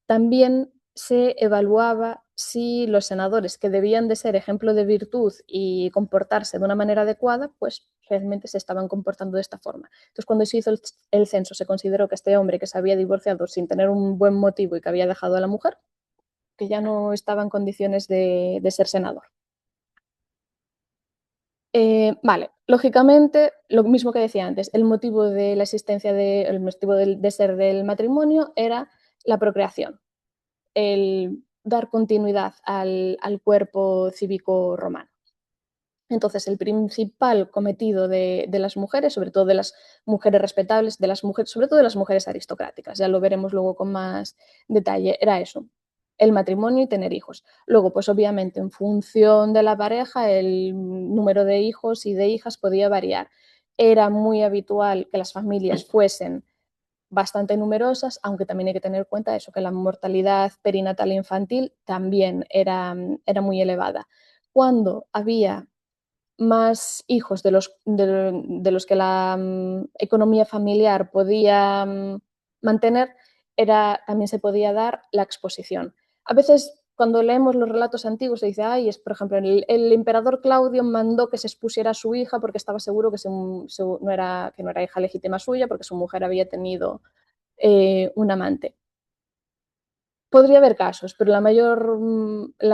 también se evaluaba si los senadores, que debían de ser ejemplo de virtud y comportarse de una manera adecuada, pues realmente se estaban comportando de esta forma. Entonces, cuando se hizo el censo, se consideró que este hombre que se había divorciado sin tener un buen motivo y que había dejado a la mujer, que ya no estaba en condiciones de ser senador. Vale, lógicamente, lo mismo que decía antes, el motivo de la existencia, el motivo de ser del matrimonio era la procreación, el dar continuidad al cuerpo cívico romano. Entonces, el principal cometido de las mujeres, sobre todo de las mujeres respetables, de las mujeres, sobre todo de las mujeres aristocráticas, ya lo veremos luego con más detalle, era eso, el matrimonio y tener hijos. Luego, pues obviamente, en función de la pareja, el número de hijos y de hijas podía variar. Era muy habitual que las familias fuesen bastante numerosas, aunque también hay que tener en cuenta eso, que la mortalidad perinatal e infantil también era muy elevada. Cuando había más hijos de los que la economía familiar podía mantener, también se podía dar la exposición. A veces, cuando leemos los relatos antiguos, se dice, ay, por ejemplo, el emperador Claudio mandó que se expusiera a su hija porque estaba seguro que no era hija legítima suya, porque su mujer había tenido un amante. Podría haber casos, pero la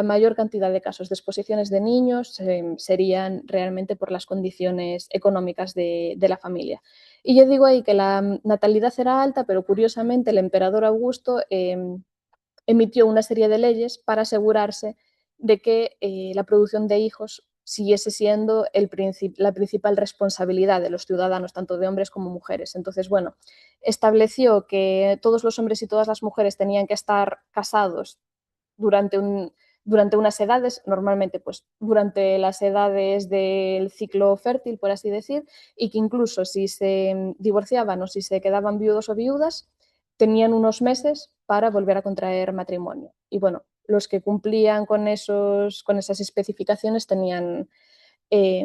mayor cantidad de casos de exposiciones de niños serían realmente por las condiciones económicas de la familia. Y yo digo ahí que la natalidad era alta, pero curiosamente el emperador Augusto emitió una serie de leyes para asegurarse de que la producción de hijos siguiese siendo la principal responsabilidad de los ciudadanos, tanto de hombres como mujeres. Entonces, bueno, estableció que todos los hombres y todas las mujeres tenían que estar casados durante, durante unas edades, normalmente pues durante las edades del ciclo fértil, por así decir, y que incluso si se divorciaban o si se quedaban viudos o viudas, tenían unos meses para volver a contraer matrimonio. Y bueno, los que cumplían con esas especificaciones eh,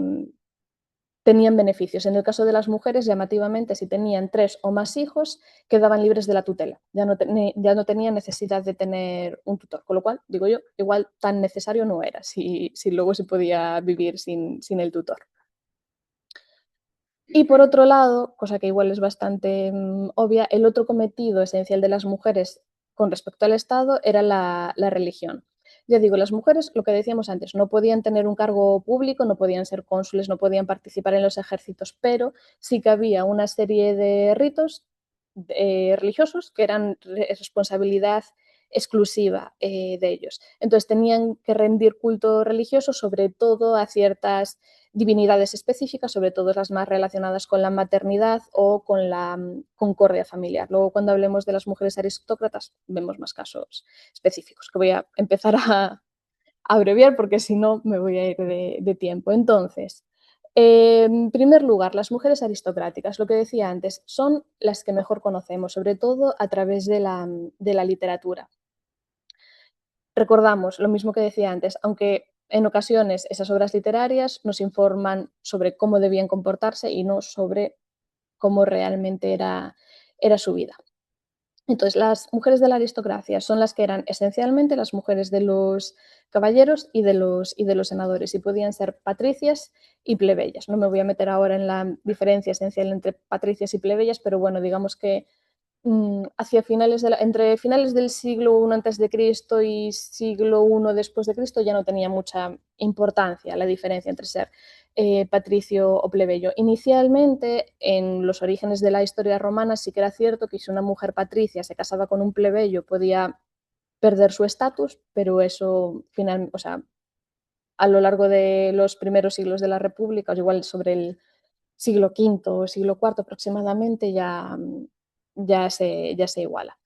tenían beneficios. En el caso de las mujeres, llamativamente, si tenían 3 o más hijos, quedaban libres de la tutela. Ya no tenían necesidad de tener un tutor. Con lo cual, digo yo, igual tan necesario no era, si luego se podía vivir sin el tutor. Y por otro lado, cosa que igual es bastante obvia, el otro cometido esencial de las mujeres con respecto al Estado era la religión. Ya digo, las mujeres, lo que decíamos antes, no podían tener un cargo público, no podían ser cónsules, no podían participar en los ejércitos, pero sí que había una serie de ritos religiosos que eran responsabilidad exclusiva de ellos. Entonces tenían que rendir culto religioso, sobre todo a ciertas divinidades específicas, sobre todo las más relacionadas con la maternidad o con la concordia familiar. Luego, cuando hablemos de las mujeres aristócratas, vemos más casos específicos, que voy a empezar a abreviar porque si no me voy a ir de tiempo. Entonces, en primer lugar, las mujeres aristocráticas, lo que decía antes, son las que mejor conocemos, sobre todo a través de la literatura. Recordamos lo mismo que decía antes, aunque en ocasiones esas obras literarias nos informan sobre cómo debían comportarse y no sobre cómo realmente era su vida. Entonces, las mujeres de la aristocracia son las que eran esencialmente las mujeres de los caballeros y de los senadores, y podían ser patricias y plebeyas. No me voy a meter ahora en la diferencia esencial entre patricias y plebeyas, pero bueno, digamos que hacia entre finales del siglo I antes de Cristo y siglo I después de Cristo ya no tenía mucha importancia la diferencia entre ser patricio o plebeyo. Inicialmente, en los orígenes de la historia romana, sí que era cierto que si una mujer patricia se casaba con un plebeyo podía perder su estatus, pero eso finalmente, o sea, a lo largo de los primeros siglos de la República, o igual sobre el siglo V o siglo IV aproximadamente, ya se iguala.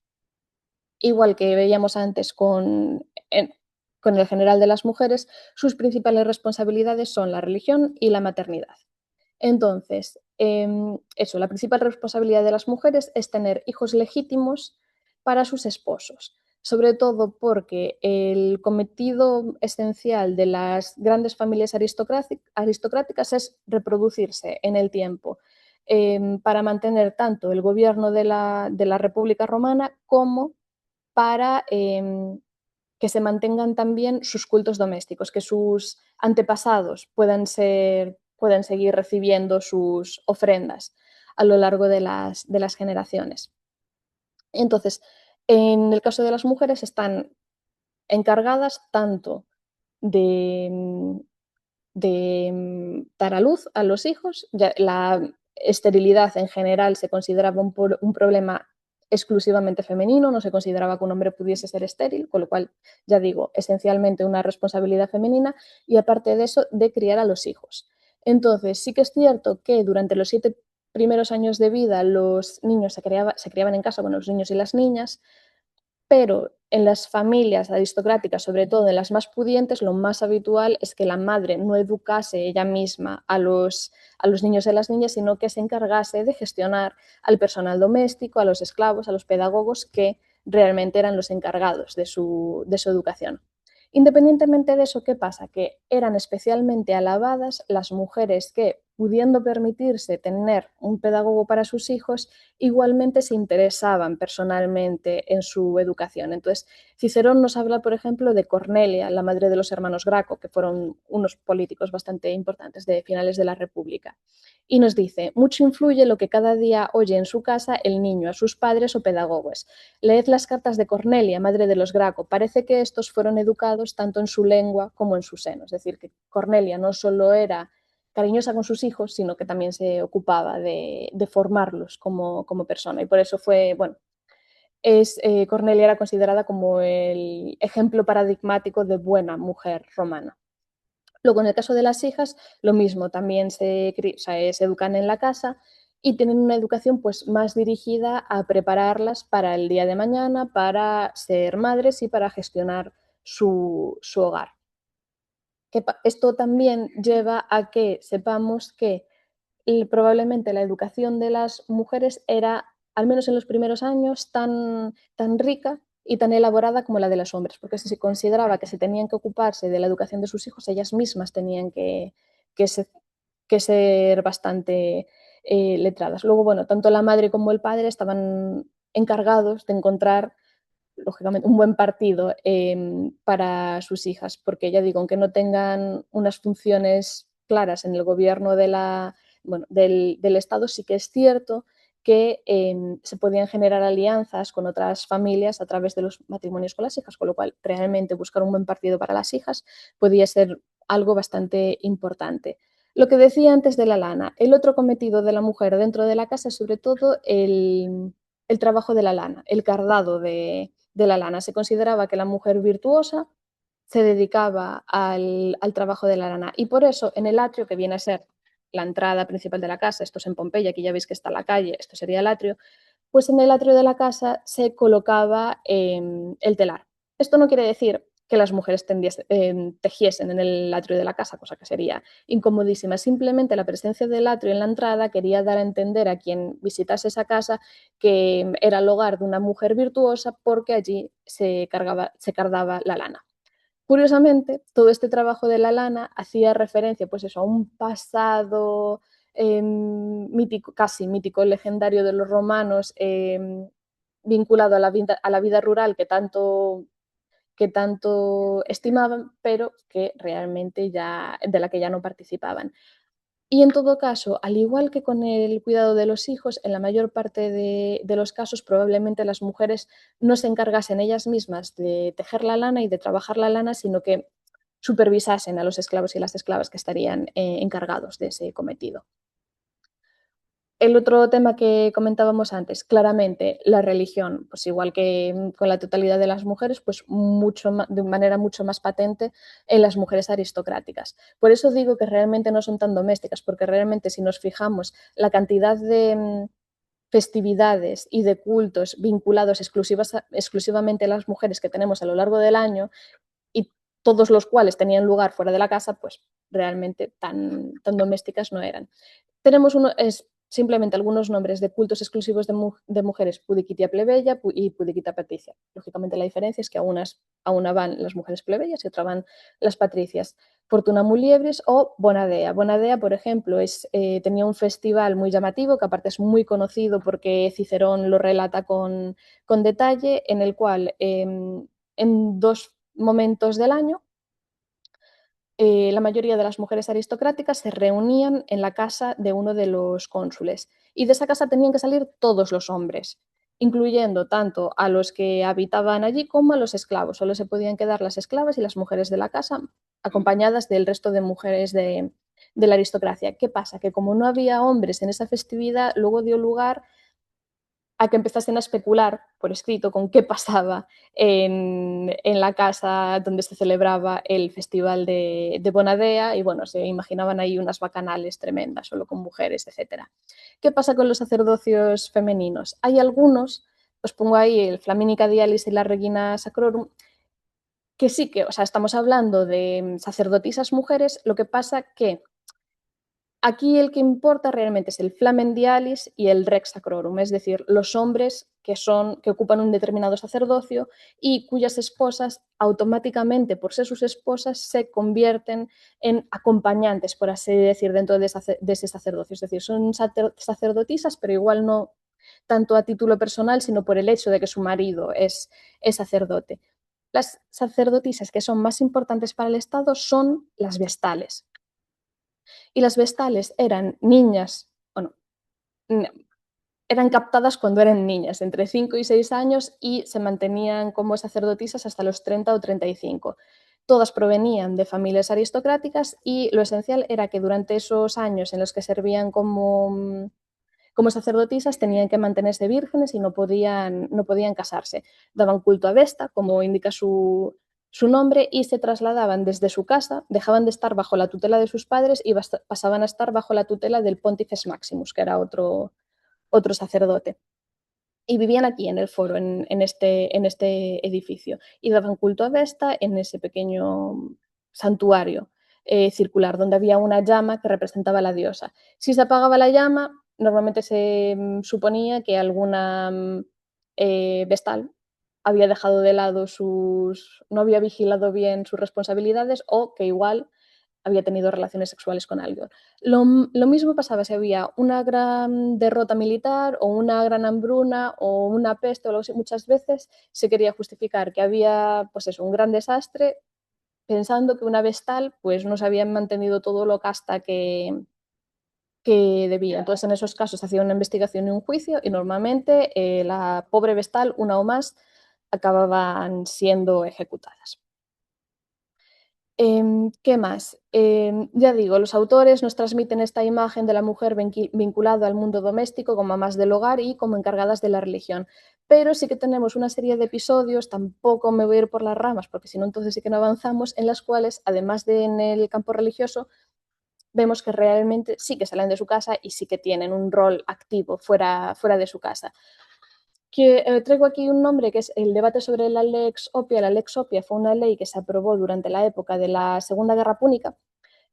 Igual que veíamos antes con el general de las mujeres, sus principales responsabilidades son la religión y la maternidad. Entonces, la principal responsabilidad de las mujeres es tener hijos legítimos para sus esposos, sobre todo porque el cometido esencial de las grandes familias aristocráticas es reproducirse en el tiempo para mantener tanto el gobierno de la República Romana como para que se mantengan también sus cultos domésticos, que sus antepasados puedan seguir recibiendo sus ofrendas a lo largo de las generaciones. Entonces, en el caso de las mujeres están encargadas tanto de, dar a luz a los hijos. Ya la esterilidad en general se consideraba un problema exclusivamente femenino, no se consideraba que un hombre pudiese ser estéril, con lo cual, ya digo, esencialmente una responsabilidad femenina, y aparte de eso, de criar a los hijos. Entonces, sí que es cierto que durante los 7 primeros años de vida los niños se criaban en casa, bueno, los niños y las niñas, pero en las familias aristocráticas, sobre todo en las más pudientes, lo más habitual es que la madre no educase ella misma a los niños y a las niñas, sino que se encargase de gestionar al personal doméstico, a los esclavos, a los pedagogos, que realmente eran los encargados de su educación. Independientemente de eso, ¿qué pasa? Que eran especialmente alabadas las mujeres que, pudiendo permitirse tener un pedagogo para sus hijos, igualmente se interesaban personalmente en su educación. Entonces, Cicerón nos habla, por ejemplo, de Cornelia, la madre de los hermanos Graco, que fueron unos políticos bastante importantes de finales de la República. Y nos dice, mucho influye lo que cada día oye en su casa el niño a sus padres o pedagogos. Leed las cartas de Cornelia, madre de los Graco. Parece que estos fueron educados tanto en su lengua como en su seno. Es decir, que Cornelia no solo era cariñosa con sus hijos, sino que también se ocupaba de formarlos como persona. Y por eso fue, bueno, Cornelia era considerada como el ejemplo paradigmático de buena mujer romana. Luego, en el caso de las hijas, lo mismo, también se educan en la casa y tienen una educación pues, más dirigida a prepararlas para el día de mañana, para ser madres y para gestionar su hogar. Esto también lleva a que sepamos que probablemente la educación de las mujeres era, al menos en los primeros años, tan rica y tan elaborada como la de los hombres, porque si se consideraba que se tenían que ocuparse de la educación de sus hijos, ellas mismas tenían que ser bastante letradas. Luego, bueno, tanto la madre como el padre estaban encargados de encontrar, lógicamente, un buen partido para sus hijas, porque ya digo, aunque no tengan unas funciones claras en el gobierno del Estado, sí que es cierto que se podían generar alianzas con otras familias a través de los matrimonios con las hijas, con lo cual realmente buscar un buen partido para las hijas podía ser algo bastante importante. Lo que decía antes de la lana, el otro cometido de la mujer dentro de la casa es sobre todo el trabajo de la lana, el cardado de la lana. Se consideraba que la mujer virtuosa se dedicaba al trabajo de la lana y por eso en el atrio, que viene a ser la entrada principal de la casa, esto es en Pompeya, aquí ya veis que está la calle, esto sería el atrio, pues en el atrio de la casa se colocaba el telar. Esto no quiere decir que las mujeres tejiesen en el atrio de la casa, cosa que sería incomodísima. Simplemente la presencia del atrio en la entrada quería dar a entender a quien visitase esa casa que era el hogar de una mujer virtuosa porque allí se cardaba la lana. Curiosamente, todo este trabajo de la lana hacía referencia pues eso, a un pasado mítico, casi mítico, legendario de los romanos, vinculado a la vida rural que tanto estimaban, pero que realmente de la que ya no participaban. Y en todo caso, al igual que con el cuidado de los hijos, en la mayor parte de los casos probablemente las mujeres no se encargasen ellas mismas de tejer la lana y de trabajar la lana, sino que supervisasen a los esclavos y las esclavas que estarían encargados de ese cometido. El otro tema que comentábamos antes, claramente la religión, pues igual que con la totalidad de las mujeres, pues de manera mucho más patente en las mujeres aristocráticas. Por eso digo que realmente no son tan domésticas, porque realmente si nos fijamos la cantidad de festividades y de cultos vinculados exclusivamente a las mujeres que tenemos a lo largo del año y todos los cuales tenían lugar fuera de la casa, pues realmente tan domésticas no eran. Tenemos simplemente algunos nombres de cultos exclusivos de mujeres, Pudicitia plebeya y Pudicita patricia. Lógicamente la diferencia es que a una van las mujeres plebeyas y a otra van las patricias. Fortuna Muliebris o Bonadea. Bonadea, por ejemplo, tenía un festival muy llamativo, que aparte es muy conocido porque Cicerón lo relata con detalle, en el cual en 2 momentos del año la mayoría de las mujeres aristocráticas se reunían en la casa de uno de los cónsules y de esa casa tenían que salir todos los hombres, incluyendo tanto a los que habitaban allí como a los esclavos. Solo se podían quedar las esclavas y las mujeres de la casa acompañadas del resto de mujeres de la aristocracia. ¿Qué pasa? Que como no había hombres en esa festividad, luego dio lugar a que empezasen a especular por escrito con qué pasaba en la casa donde se celebraba el festival de Bonadea y bueno, se imaginaban ahí unas bacanales tremendas, solo con mujeres, etc. ¿Qué pasa con los sacerdocios femeninos? Hay algunos, os pongo ahí el Flaminica Dialis y la Regina Sacrorum, que sí que, o sea, estamos hablando de sacerdotisas mujeres, lo que pasa que aquí el que importa realmente es el Flamen Dialis y el Rex Sacrorum, es decir, los hombres que ocupan un determinado sacerdocio y cuyas esposas automáticamente, por ser sus esposas, se convierten en acompañantes, por así decir, dentro de ese sacerdocio. Es decir, son sacerdotisas, pero igual no tanto a título personal, sino por el hecho de que su marido es sacerdote. Las sacerdotisas que son más importantes para el Estado son las vestales. Y las vestales eran niñas, bueno, eran captadas cuando eran niñas, entre 5 y 6 años, y se mantenían como sacerdotisas hasta los 30 o 35. Todas provenían de familias aristocráticas y lo esencial era que durante esos años en los que servían como sacerdotisas tenían que mantenerse vírgenes y no podían casarse. Daban culto a Vesta, como indica su nombre, y se trasladaban desde su casa, dejaban de estar bajo la tutela de sus padres y pasaban a estar bajo la tutela del Pontifex Maximus, que era otro sacerdote. Y vivían aquí en el foro, en este edificio, y daban culto a Vesta en ese pequeño santuario circular, donde había una llama que representaba a la diosa. Si se apagaba la llama, normalmente se suponía que alguna vestal había dejado de lado no había vigilado bien sus responsabilidades, o que igual había tenido relaciones sexuales con alguien. Lo mismo pasaba si había una gran derrota militar o una gran hambruna o una peste o algo así. Muchas veces se quería justificar que había, pues eso, un gran desastre, pensando que una vestal pues no se había mantenido todo lo casta que debía. Entonces, en esos casos se hacía una investigación y un juicio, y normalmente la pobre vestal, una o más, acababan siendo ejecutadas. ¿Qué más? Ya digo, los autores nos transmiten esta imagen de la mujer vinculada al mundo doméstico como mamás del hogar y como encargadas de la religión. Pero sí que tenemos una serie de episodios, tampoco me voy a ir por las ramas, porque si no, entonces sí que no avanzamos, en las cuales, además de en el campo religioso, vemos que realmente sí que salen de su casa y sí que tienen un rol activo fuera de su casa. Traigo aquí un nombre que es el debate sobre la Lex Oppia. La Lex Oppia fue una ley que se aprobó durante la época de la Segunda Guerra Púnica,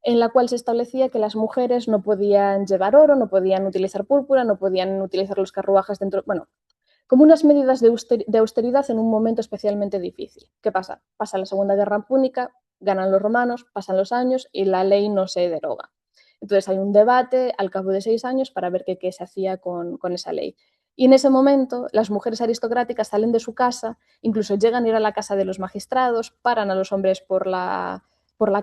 en la cual se establecía que las mujeres no podían llevar oro, no podían utilizar púrpura, no podían utilizar los carruajes dentro, bueno, como unas medidas de austeridad en un momento especialmente difícil. ¿Qué pasa? Pasa la Segunda Guerra Púnica, ganan los romanos, pasan los años y la ley no se deroga. Entonces hay un debate al cabo de 6 años para ver qué se hacía con esa ley. Y en ese momento las mujeres aristocráticas salen de su casa, incluso llegan a ir a la casa de los magistrados, paran a los hombres por la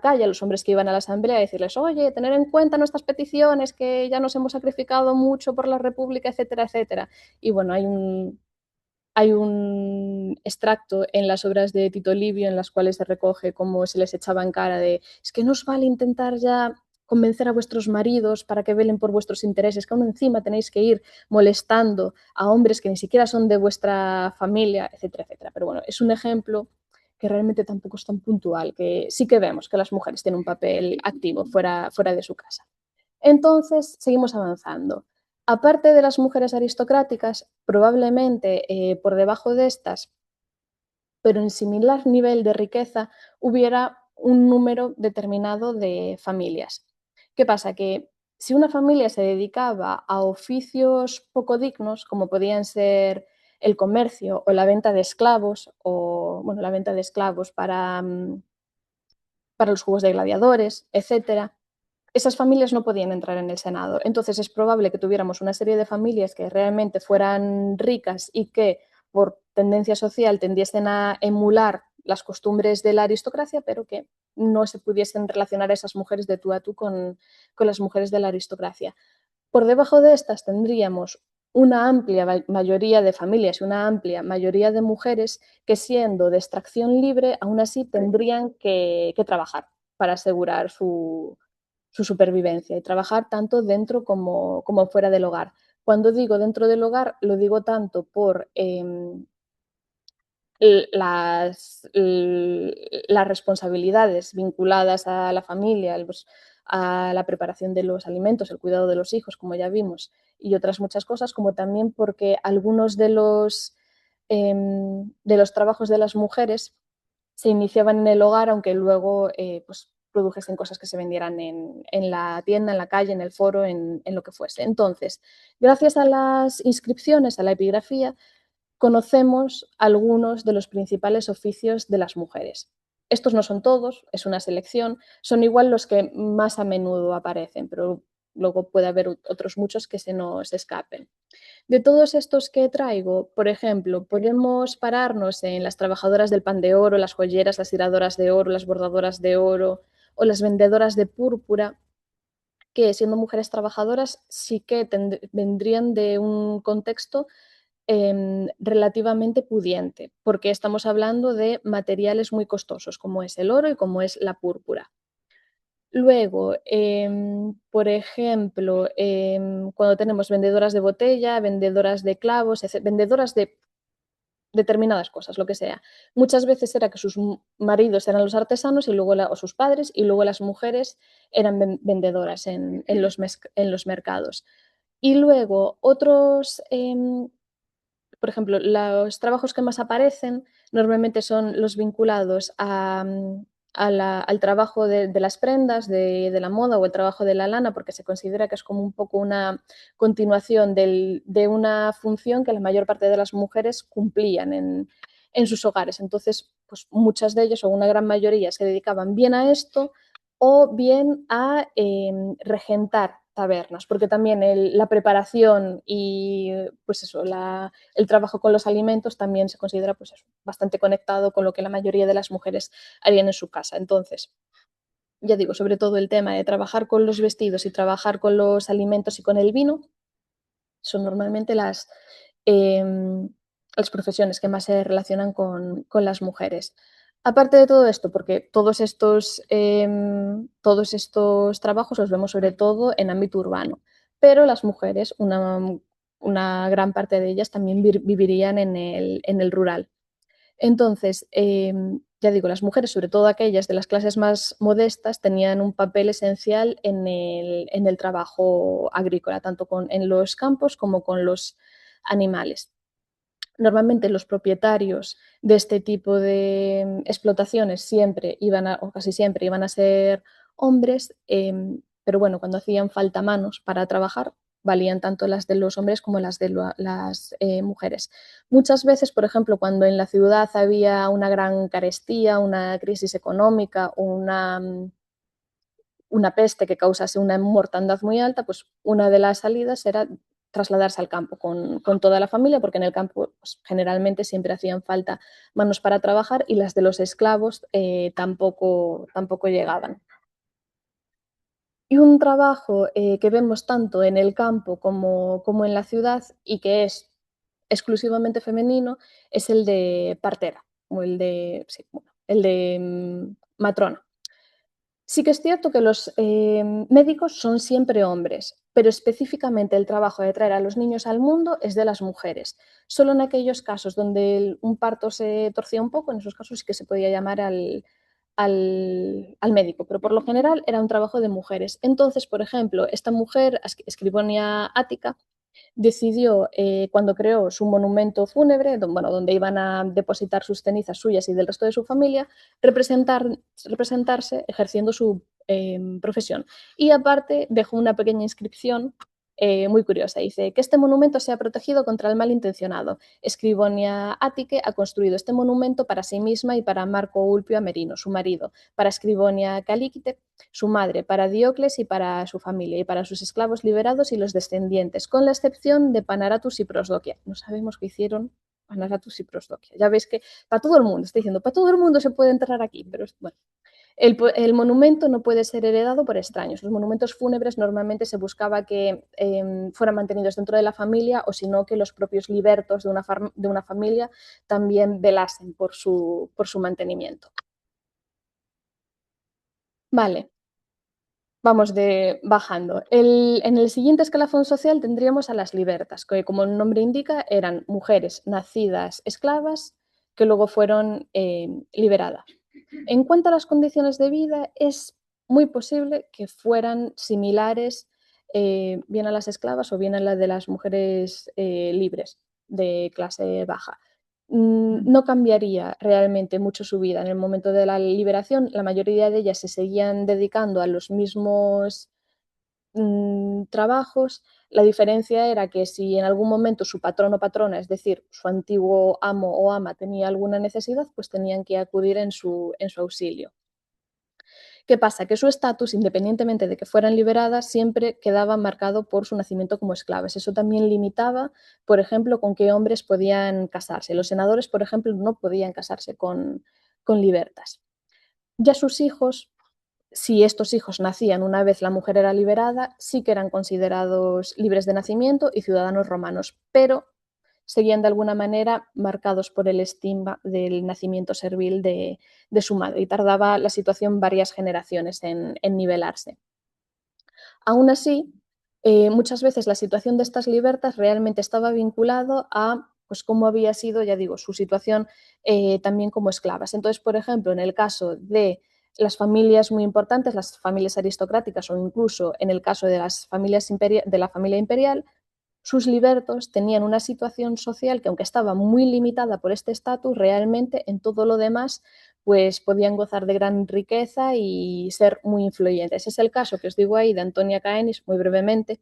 calle, a los hombres que iban a la asamblea, y decirles, oye, tener en cuenta nuestras peticiones, que ya nos hemos sacrificado mucho por la república, etcétera, etcétera. Y bueno, hay un extracto en las obras de Tito Livio en las cuales se recoge cómo se les echaba en cara de, es que no os vale intentar ya convencer a vuestros maridos para que velen por vuestros intereses, que aún encima tenéis que ir molestando a hombres que ni siquiera son de vuestra familia, etcétera, etcétera. Pero bueno, es un ejemplo que realmente tampoco es tan puntual, que sí que vemos que las mujeres tienen un papel activo fuera de su casa. Entonces, seguimos avanzando. Aparte de las mujeres aristocráticas, probablemente por debajo de estas, pero en similar nivel de riqueza, hubiera un número determinado de familias. ¿Qué pasa? Que si una familia se dedicaba a oficios poco dignos, como podían ser el comercio o la venta de esclavos, o bueno, la venta de esclavos para los juegos de gladiadores, etcétera, esas familias no podían entrar en el Senado. Entonces es probable que tuviéramos una serie de familias que realmente fueran ricas y que por tendencia social tendiesen a emular las costumbres de la aristocracia, pero que no se pudiesen relacionar a esas mujeres de tú a tú con las mujeres de la aristocracia. Por debajo de estas tendríamos una amplia mayoría de familias y una amplia mayoría de mujeres que, siendo de extracción libre, aún así tendrían que trabajar para asegurar su supervivencia y trabajar tanto dentro como fuera del hogar. Cuando digo dentro del hogar, lo digo tanto por las responsabilidades vinculadas a la familia, a la preparación de los alimentos, el cuidado de los hijos, como ya vimos, y otras muchas cosas, como también porque algunos de los trabajos de las mujeres se iniciaban en el hogar, aunque luego pues, produjesen cosas que se vendieran en la tienda, en la calle, en el foro, en lo que fuese. Entonces, gracias a las inscripciones, a la epigrafía, conocemos algunos de los principales oficios de las mujeres. Estos no son todos, es una selección, son igual los que más a menudo aparecen, pero luego puede haber otros muchos que se nos escapen. De todos estos que traigo, por ejemplo, podemos pararnos en las trabajadoras del pan de oro, las joyeras, las tiradoras de oro, las bordadoras de oro o las vendedoras de púrpura, que siendo mujeres trabajadoras sí que vendrían de un contexto relativamente pudiente, porque estamos hablando de materiales muy costosos, como es el oro y como es la púrpura. Luego, por ejemplo, cuando tenemos vendedoras de botella, vendedoras de clavos, vendedoras de determinadas cosas, lo que sea. Muchas veces era que sus maridos eran los artesanos y luego o sus padres, y luego las mujeres eran vendedoras en los mercados. Y luego otros, por ejemplo, los trabajos que más aparecen normalmente son los vinculados al trabajo de las prendas, de la moda o el trabajo de la lana, porque se considera que es como un poco una continuación de una función que la mayor parte de las mujeres cumplían en sus hogares. Entonces, pues muchas de ellas o una gran mayoría se dedicaban bien a esto o bien a regentar tabernas, porque también la preparación y pues eso, el trabajo con los alimentos también se considera pues eso, bastante conectado con lo que la mayoría de las mujeres harían en su casa. Entonces, ya digo, sobre todo el tema de trabajar con los vestidos y trabajar con los alimentos y con el vino son normalmente eh, las profesiones que más se relacionan con las mujeres. Aparte de todo esto, porque todos estos trabajos los vemos sobre todo en ámbito urbano, pero las mujeres, una gran parte de ellas también vivirían en el rural. Entonces, ya digo, las mujeres, sobre todo aquellas de las clases más modestas, tenían un papel esencial en el trabajo agrícola, tanto en los campos como con los animales. Normalmente los propietarios de este tipo de explotaciones siempre o casi siempre iban a ser hombres, pero bueno, cuando hacían falta manos para trabajar, valían tanto las de los hombres como las de las mujeres. Muchas veces, por ejemplo, cuando en la ciudad había una gran carestía, una crisis económica, una peste que causase una mortandad muy alta, pues una de las salidas era trasladarse al campo con toda la familia, porque en el campo pues, generalmente siempre hacían falta manos para trabajar y las de los esclavos tampoco llegaban. Y un trabajo que vemos tanto en el campo como en la ciudad y que es exclusivamente femenino es el de partera o sí, bueno, el de matrona. Sí que es cierto que los médicos son siempre hombres, pero específicamente el trabajo de traer a los niños al mundo es de las mujeres. Solo en aquellos casos donde un parto se torcía un poco, en esos casos sí que se podía llamar al médico, pero por lo general era un trabajo de mujeres. Entonces, por ejemplo, esta mujer, Escribonia Ática, decidió, cuando creó su monumento fúnebre, donde iban a depositar sus cenizas suyas y del resto de su familia, representarse ejerciendo su profesión. Y aparte dejó una pequeña inscripción muy curiosa. Dice que este monumento sea protegido contra el malintencionado. Escribonia Attique ha construido este monumento para sí misma y para Marco Ulpio Amerino, su marido, para Escribonia Calíquite, su madre, para Diocles y para su familia, y para sus esclavos liberados y los descendientes, con la excepción de Panaratus y Prosdoquia. No sabemos qué hicieron Panaratus y Prosdoquia. Ya veis que para todo el mundo, está diciendo, para todo el mundo se puede enterrar aquí, pero bueno. El monumento no puede ser heredado por extraños. Los monumentos fúnebres normalmente se buscaba que fueran mantenidos dentro de la familia o si no que los propios libertos de una familia también velasen por su mantenimiento. Vale, vamos bajando. En el siguiente escalafón social tendríamos a las libertas, que como el nombre indica eran mujeres nacidas esclavas que luego fueron liberadas. En cuanto a las condiciones de vida, es muy posible que fueran similares bien a las esclavas o bien a las de las mujeres libres de clase baja. No cambiaría realmente mucho su vida. En el momento de la liberación, la mayoría de ellas se seguían dedicando a los mismos trabajos, la diferencia era que si en algún momento su patrón o patrona, es decir, su antiguo amo o ama tenía alguna necesidad, pues tenían que acudir en su auxilio. ¿Qué pasa? Que su estatus, independientemente de que fueran liberadas, siempre quedaba marcado por su nacimiento como esclavas. Eso también limitaba, por ejemplo, con qué hombres podían casarse. Los senadores, por ejemplo, no podían casarse con libertas. Ya sus hijos, si estos hijos nacían una vez la mujer era liberada, sí que eran considerados libres de nacimiento y ciudadanos romanos, pero seguían de alguna manera marcados por el estigma del nacimiento servil de su madre y tardaba la situación varias generaciones en nivelarse. Aún así, muchas veces la situación de estas libertas realmente estaba vinculado a pues, cómo había sido, ya digo, su situación también como esclavas. Entonces, por ejemplo, en el caso de las familias muy importantes, las familias aristocráticas o incluso en el caso de las familias de la familia imperial, sus libertos tenían una situación social que, aunque estaba muy limitada por este estatus, realmente en todo lo demás pues podían gozar de gran riqueza y ser muy influyentes. Es el caso que os digo ahí de Antonia Caenis, muy brevemente,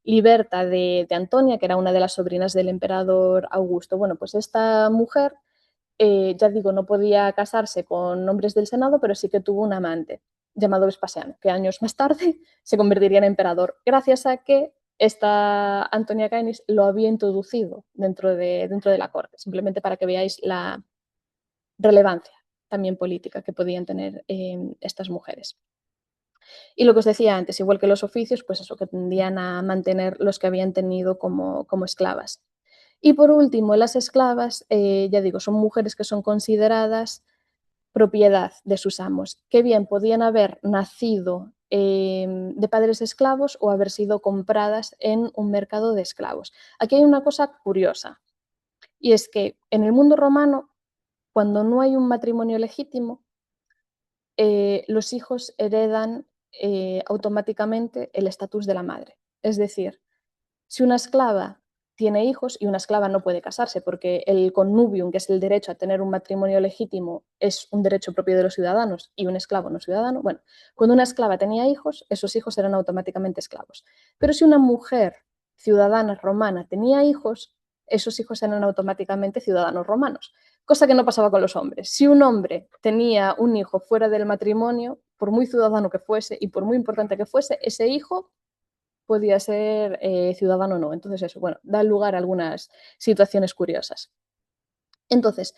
liberta de Antonia, que era una de las sobrinas del emperador Augusto. Bueno, pues esta mujer, ya digo, no podía casarse con hombres del Senado, pero sí que tuvo un amante llamado Vespasiano, que años más tarde se convertiría en emperador, gracias a que esta Antonia Caenis lo había introducido dentro de la corte, simplemente para que veáis la relevancia también política que podían tener estas mujeres. Y lo que os decía antes, igual que los oficios, pues eso, que tendían a mantener los que habían tenido como esclavas. Y por último, las esclavas, ya digo, son mujeres que son consideradas propiedad de sus amos, que bien podían haber nacido de padres esclavos o haber sido compradas en un mercado de esclavos. Aquí hay una cosa curiosa, y es que en el mundo romano, cuando no hay un matrimonio legítimo, los hijos heredan automáticamente el estatus de la madre. Es decir, si una esclava tiene hijos, y una esclava no puede casarse porque el connubium, que es el derecho a tener un matrimonio legítimo, es un derecho propio de los ciudadanos y un esclavo no ciudadano, bueno, cuando una esclava tenía hijos, esos hijos eran automáticamente esclavos. Pero si una mujer ciudadana romana tenía hijos, esos hijos eran automáticamente ciudadanos romanos, cosa que no pasaba con los hombres. Si un hombre tenía un hijo fuera del matrimonio, por muy ciudadano que fuese y por muy importante que fuese, ese hijo podía ser ciudadano o no. Entonces eso, bueno, da lugar a algunas situaciones curiosas. Entonces,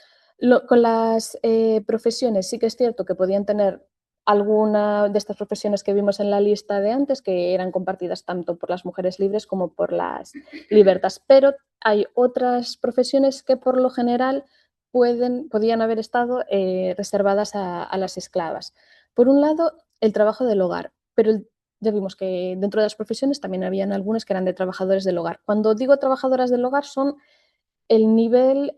con las profesiones sí que es cierto que podían tener alguna de estas profesiones que vimos en la lista de antes, que eran compartidas tanto por las mujeres libres como por las libertas, pero hay otras profesiones que por lo general podían haber estado reservadas a las esclavas. Por un lado, el trabajo del hogar, pero ya vimos que dentro de las profesiones también habían algunas que eran de trabajadores del hogar. Cuando digo trabajadoras del hogar son el nivel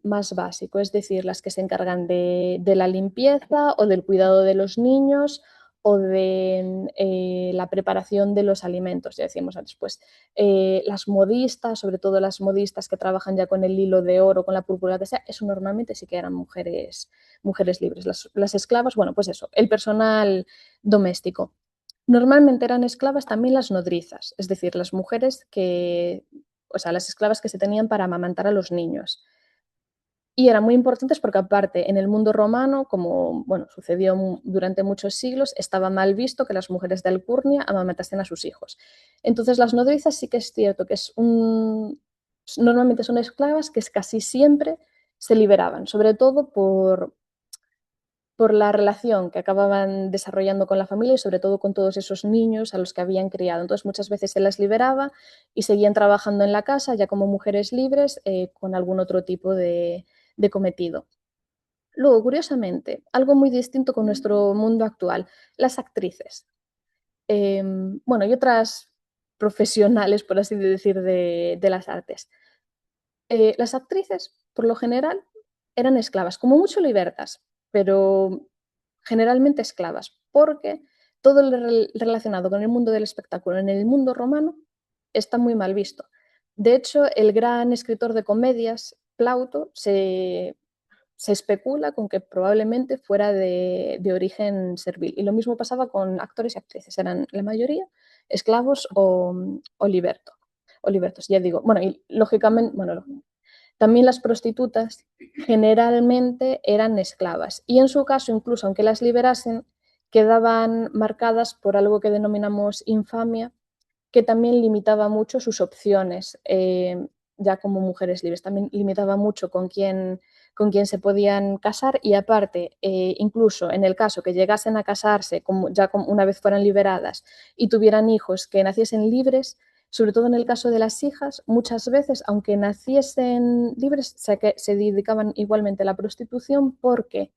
más básico, es decir, las que se encargan de la limpieza o del cuidado de los niños o de la preparación de los alimentos, ya decíamos antes, pues las modistas, sobre todo las modistas que trabajan ya con el hilo de oro, con la púrpura, que sea, eso normalmente sí que eran mujeres libres. Las esclavas, bueno, pues eso, el personal doméstico. Normalmente eran esclavas también las nodrizas, es decir, las mujeres que, o sea, las esclavas que se tenían para amamantar a los niños. Y eran muy importantes porque aparte en el mundo romano, como bueno, sucedió durante muchos siglos, estaba mal visto que las mujeres de alcurnia amamantasen a sus hijos. Entonces las nodrizas sí que es cierto que normalmente son esclavas que casi siempre se liberaban, sobre todo por la relación que acababan desarrollando con la familia y sobre todo con todos esos niños a los que habían criado. Entonces muchas veces se las liberaba y seguían trabajando en la casa ya como mujeres libres con algún otro tipo de cometido. Luego, curiosamente, algo muy distinto con nuestro mundo actual, las actrices. Bueno, y otras profesionales, por así decir, de las artes. Las actrices, por lo general, eran esclavas, como mucho libertas, pero generalmente esclavas, porque todo lo relacionado con el mundo del espectáculo en el mundo romano está muy mal visto. De hecho, el gran escritor de comedias, Plauto, se se especula con que probablemente fuera de origen servil. Y lo mismo pasaba con actores y actrices, eran la mayoría esclavos o libertos, ya digo. Bueno, y lógicamente, bueno, también las prostitutas generalmente eran esclavas y en su caso, incluso aunque las liberasen, quedaban marcadas por algo que denominamos infamia, que también limitaba mucho sus opciones, ya como mujeres libres. También limitaba mucho con quién se podían casar y aparte, incluso en el caso que llegasen a casarse, una vez fueran liberadas y tuvieran hijos que naciesen libres, sobre todo en el caso de las hijas, muchas veces, aunque naciesen libres, se dedicaban igualmente a la prostitución porque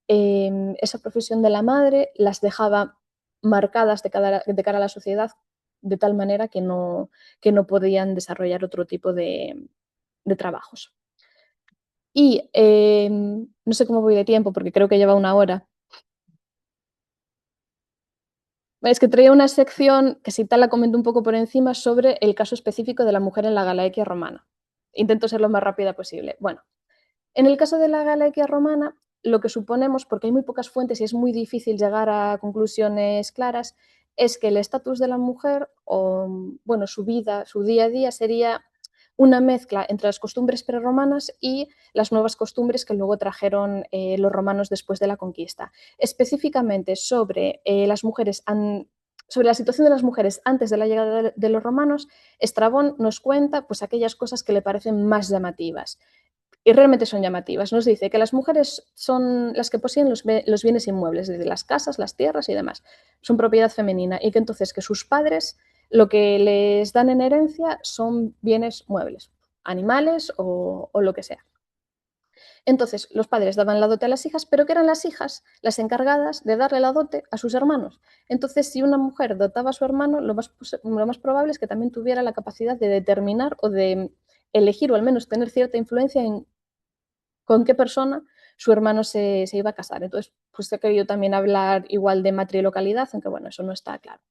esa profesión de la madre las dejaba marcadas de cara a la sociedad de tal manera que no podían desarrollar otro tipo de trabajos. Y no sé cómo voy de tiempo, porque creo que lleva una hora. Es que traía una sección que si tal la comento un poco por encima sobre el caso específico de la mujer en la Galaequia romana. Intento ser lo más rápida posible. Bueno, en el caso de la Galaequia romana, lo que suponemos, porque hay muy pocas fuentes y es muy difícil llegar a conclusiones claras, es que el estatus de la mujer o, bueno, su vida, su día a día sería una mezcla entre las costumbres prerromanas y las nuevas costumbres que luego trajeron los romanos después de la conquista. Específicamente sobre las mujeres sobre la situación de las mujeres antes de la llegada de los romanos, Estrabón nos cuenta pues aquellas cosas que le parecen más llamativas y realmente son llamativas. Nos dice que las mujeres son las que poseen los bienes inmuebles, desde las casas, las tierras y demás. Son propiedad femenina y que entonces que sus padres lo que les dan en herencia son bienes muebles, animales o lo que sea. Entonces, los padres daban la dote a las hijas, pero que eran las hijas las encargadas de darle la dote a sus hermanos. Entonces, si una mujer dotaba a su hermano, lo más probable es que también tuviera la capacidad de determinar o de elegir o al menos tener cierta influencia en con qué persona su hermano se iba a casar. Entonces, pues he querido también hablar igual de matrilocalidad, aunque bueno, eso no está claro.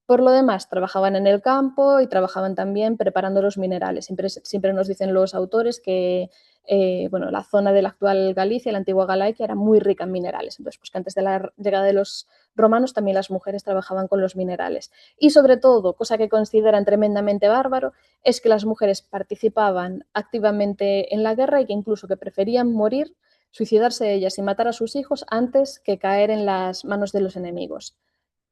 Por lo demás, trabajaban en el campo y trabajaban también preparando los minerales. Siempre nos dicen los autores que bueno, la zona de la actual Galicia, la antigua Galaequia, era muy rica en minerales. Entonces, pues que antes de la llegada de los romanos también las mujeres trabajaban con los minerales. Y sobre todo, cosa que consideran tremendamente bárbaro, es que las mujeres participaban activamente en la guerra y que incluso que preferían morir, suicidarse ellas y matar a sus hijos antes que caer en las manos de los enemigos.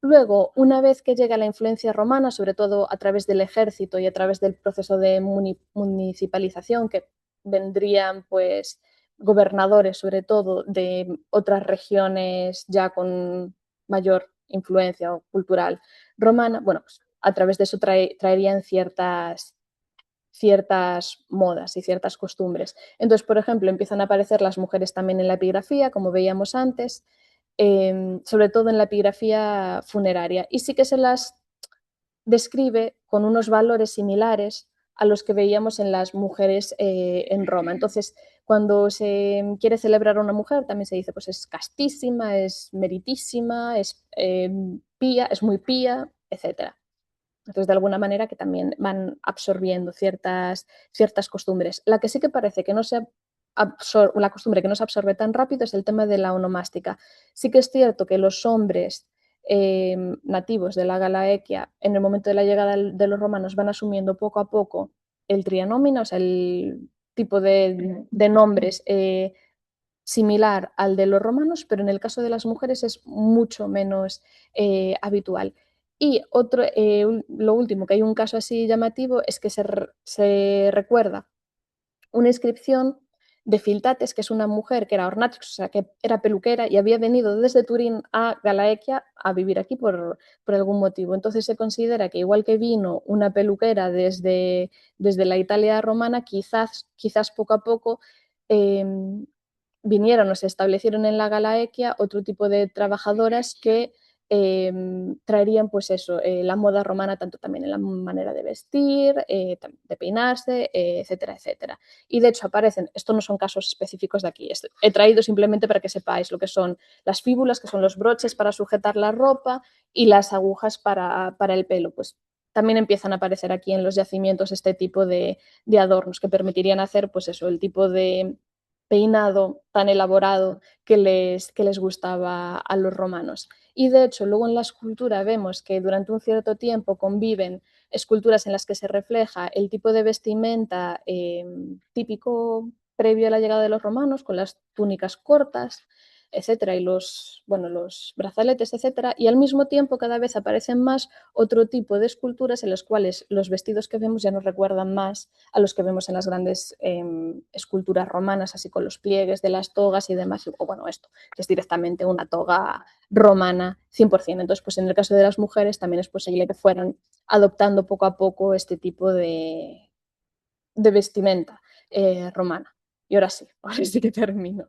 Luego, una vez que llega la influencia romana, sobre todo a través del ejército y a través del proceso de municipalización, que vendrían pues gobernadores sobre todo de otras regiones ya con mayor influencia cultural romana, bueno, pues a través de eso traerían ciertas modas y ciertas costumbres. Entonces, por ejemplo, empiezan a aparecer las mujeres también en la epigrafía, como veíamos antes, sobre todo en la epigrafía funeraria. Y sí que se las describe con unos valores similares a los que veíamos en las mujeres en Roma. Entonces, cuando se quiere celebrar a una mujer, también se dice, pues es castísima, es meritísima, es pía, es muy pía, etcétera. Entonces, de alguna manera que también van absorbiendo ciertas costumbres. La que sí que parece que no se la costumbre que no se absorbe tan rápido es el tema de la onomástica. Sí que es cierto que los hombres nativos de la Galaequia, en el momento de la llegada de los romanos, van asumiendo poco a poco el trianómino, o sea, el tipo de nombres similar al de los romanos, pero en el caso de las mujeres es mucho menos habitual. Y lo último, que hay un caso así llamativo, es que se recuerda una inscripción de Filtates, que es una mujer que era ornatrix, o sea, que era peluquera y había venido desde Turín a Galaequia a vivir aquí por algún motivo. Entonces se considera que igual que vino una peluquera desde la Italia romana, quizás poco a poco eh, vinieron o se establecieron en la Galaequia otro tipo de trabajadoras que traerían pues eso, la moda romana tanto también en la manera de vestir, de peinarse, etcétera, etcétera. Y de hecho aparecen, estos no son casos específicos de aquí, he traído simplemente para que sepáis lo que son las fíbulas, que son los broches para sujetar la ropa y las agujas para el pelo, pues también empiezan a aparecer aquí en los yacimientos este tipo de adornos que permitirían hacer pues eso, el tipo de peinado tan elaborado que les gustaba a los romanos. Y de hecho, luego en la escultura vemos que durante un cierto tiempo conviven esculturas en las que se refleja el tipo de vestimenta típico previo a la llegada de los romanos, con las túnicas cortas, etcétera, y los brazaletes, etcétera, y al mismo tiempo cada vez aparecen más otro tipo de esculturas en las cuales los vestidos que vemos ya nos recuerdan más a los que vemos en las grandes esculturas romanas, así con los pliegues de las togas y demás, o bueno, esto, que es directamente una toga romana 100%. Entonces, pues en el caso de las mujeres también es posible que fueran adoptando poco a poco este tipo de vestimenta romana. Y ahora sí que termino.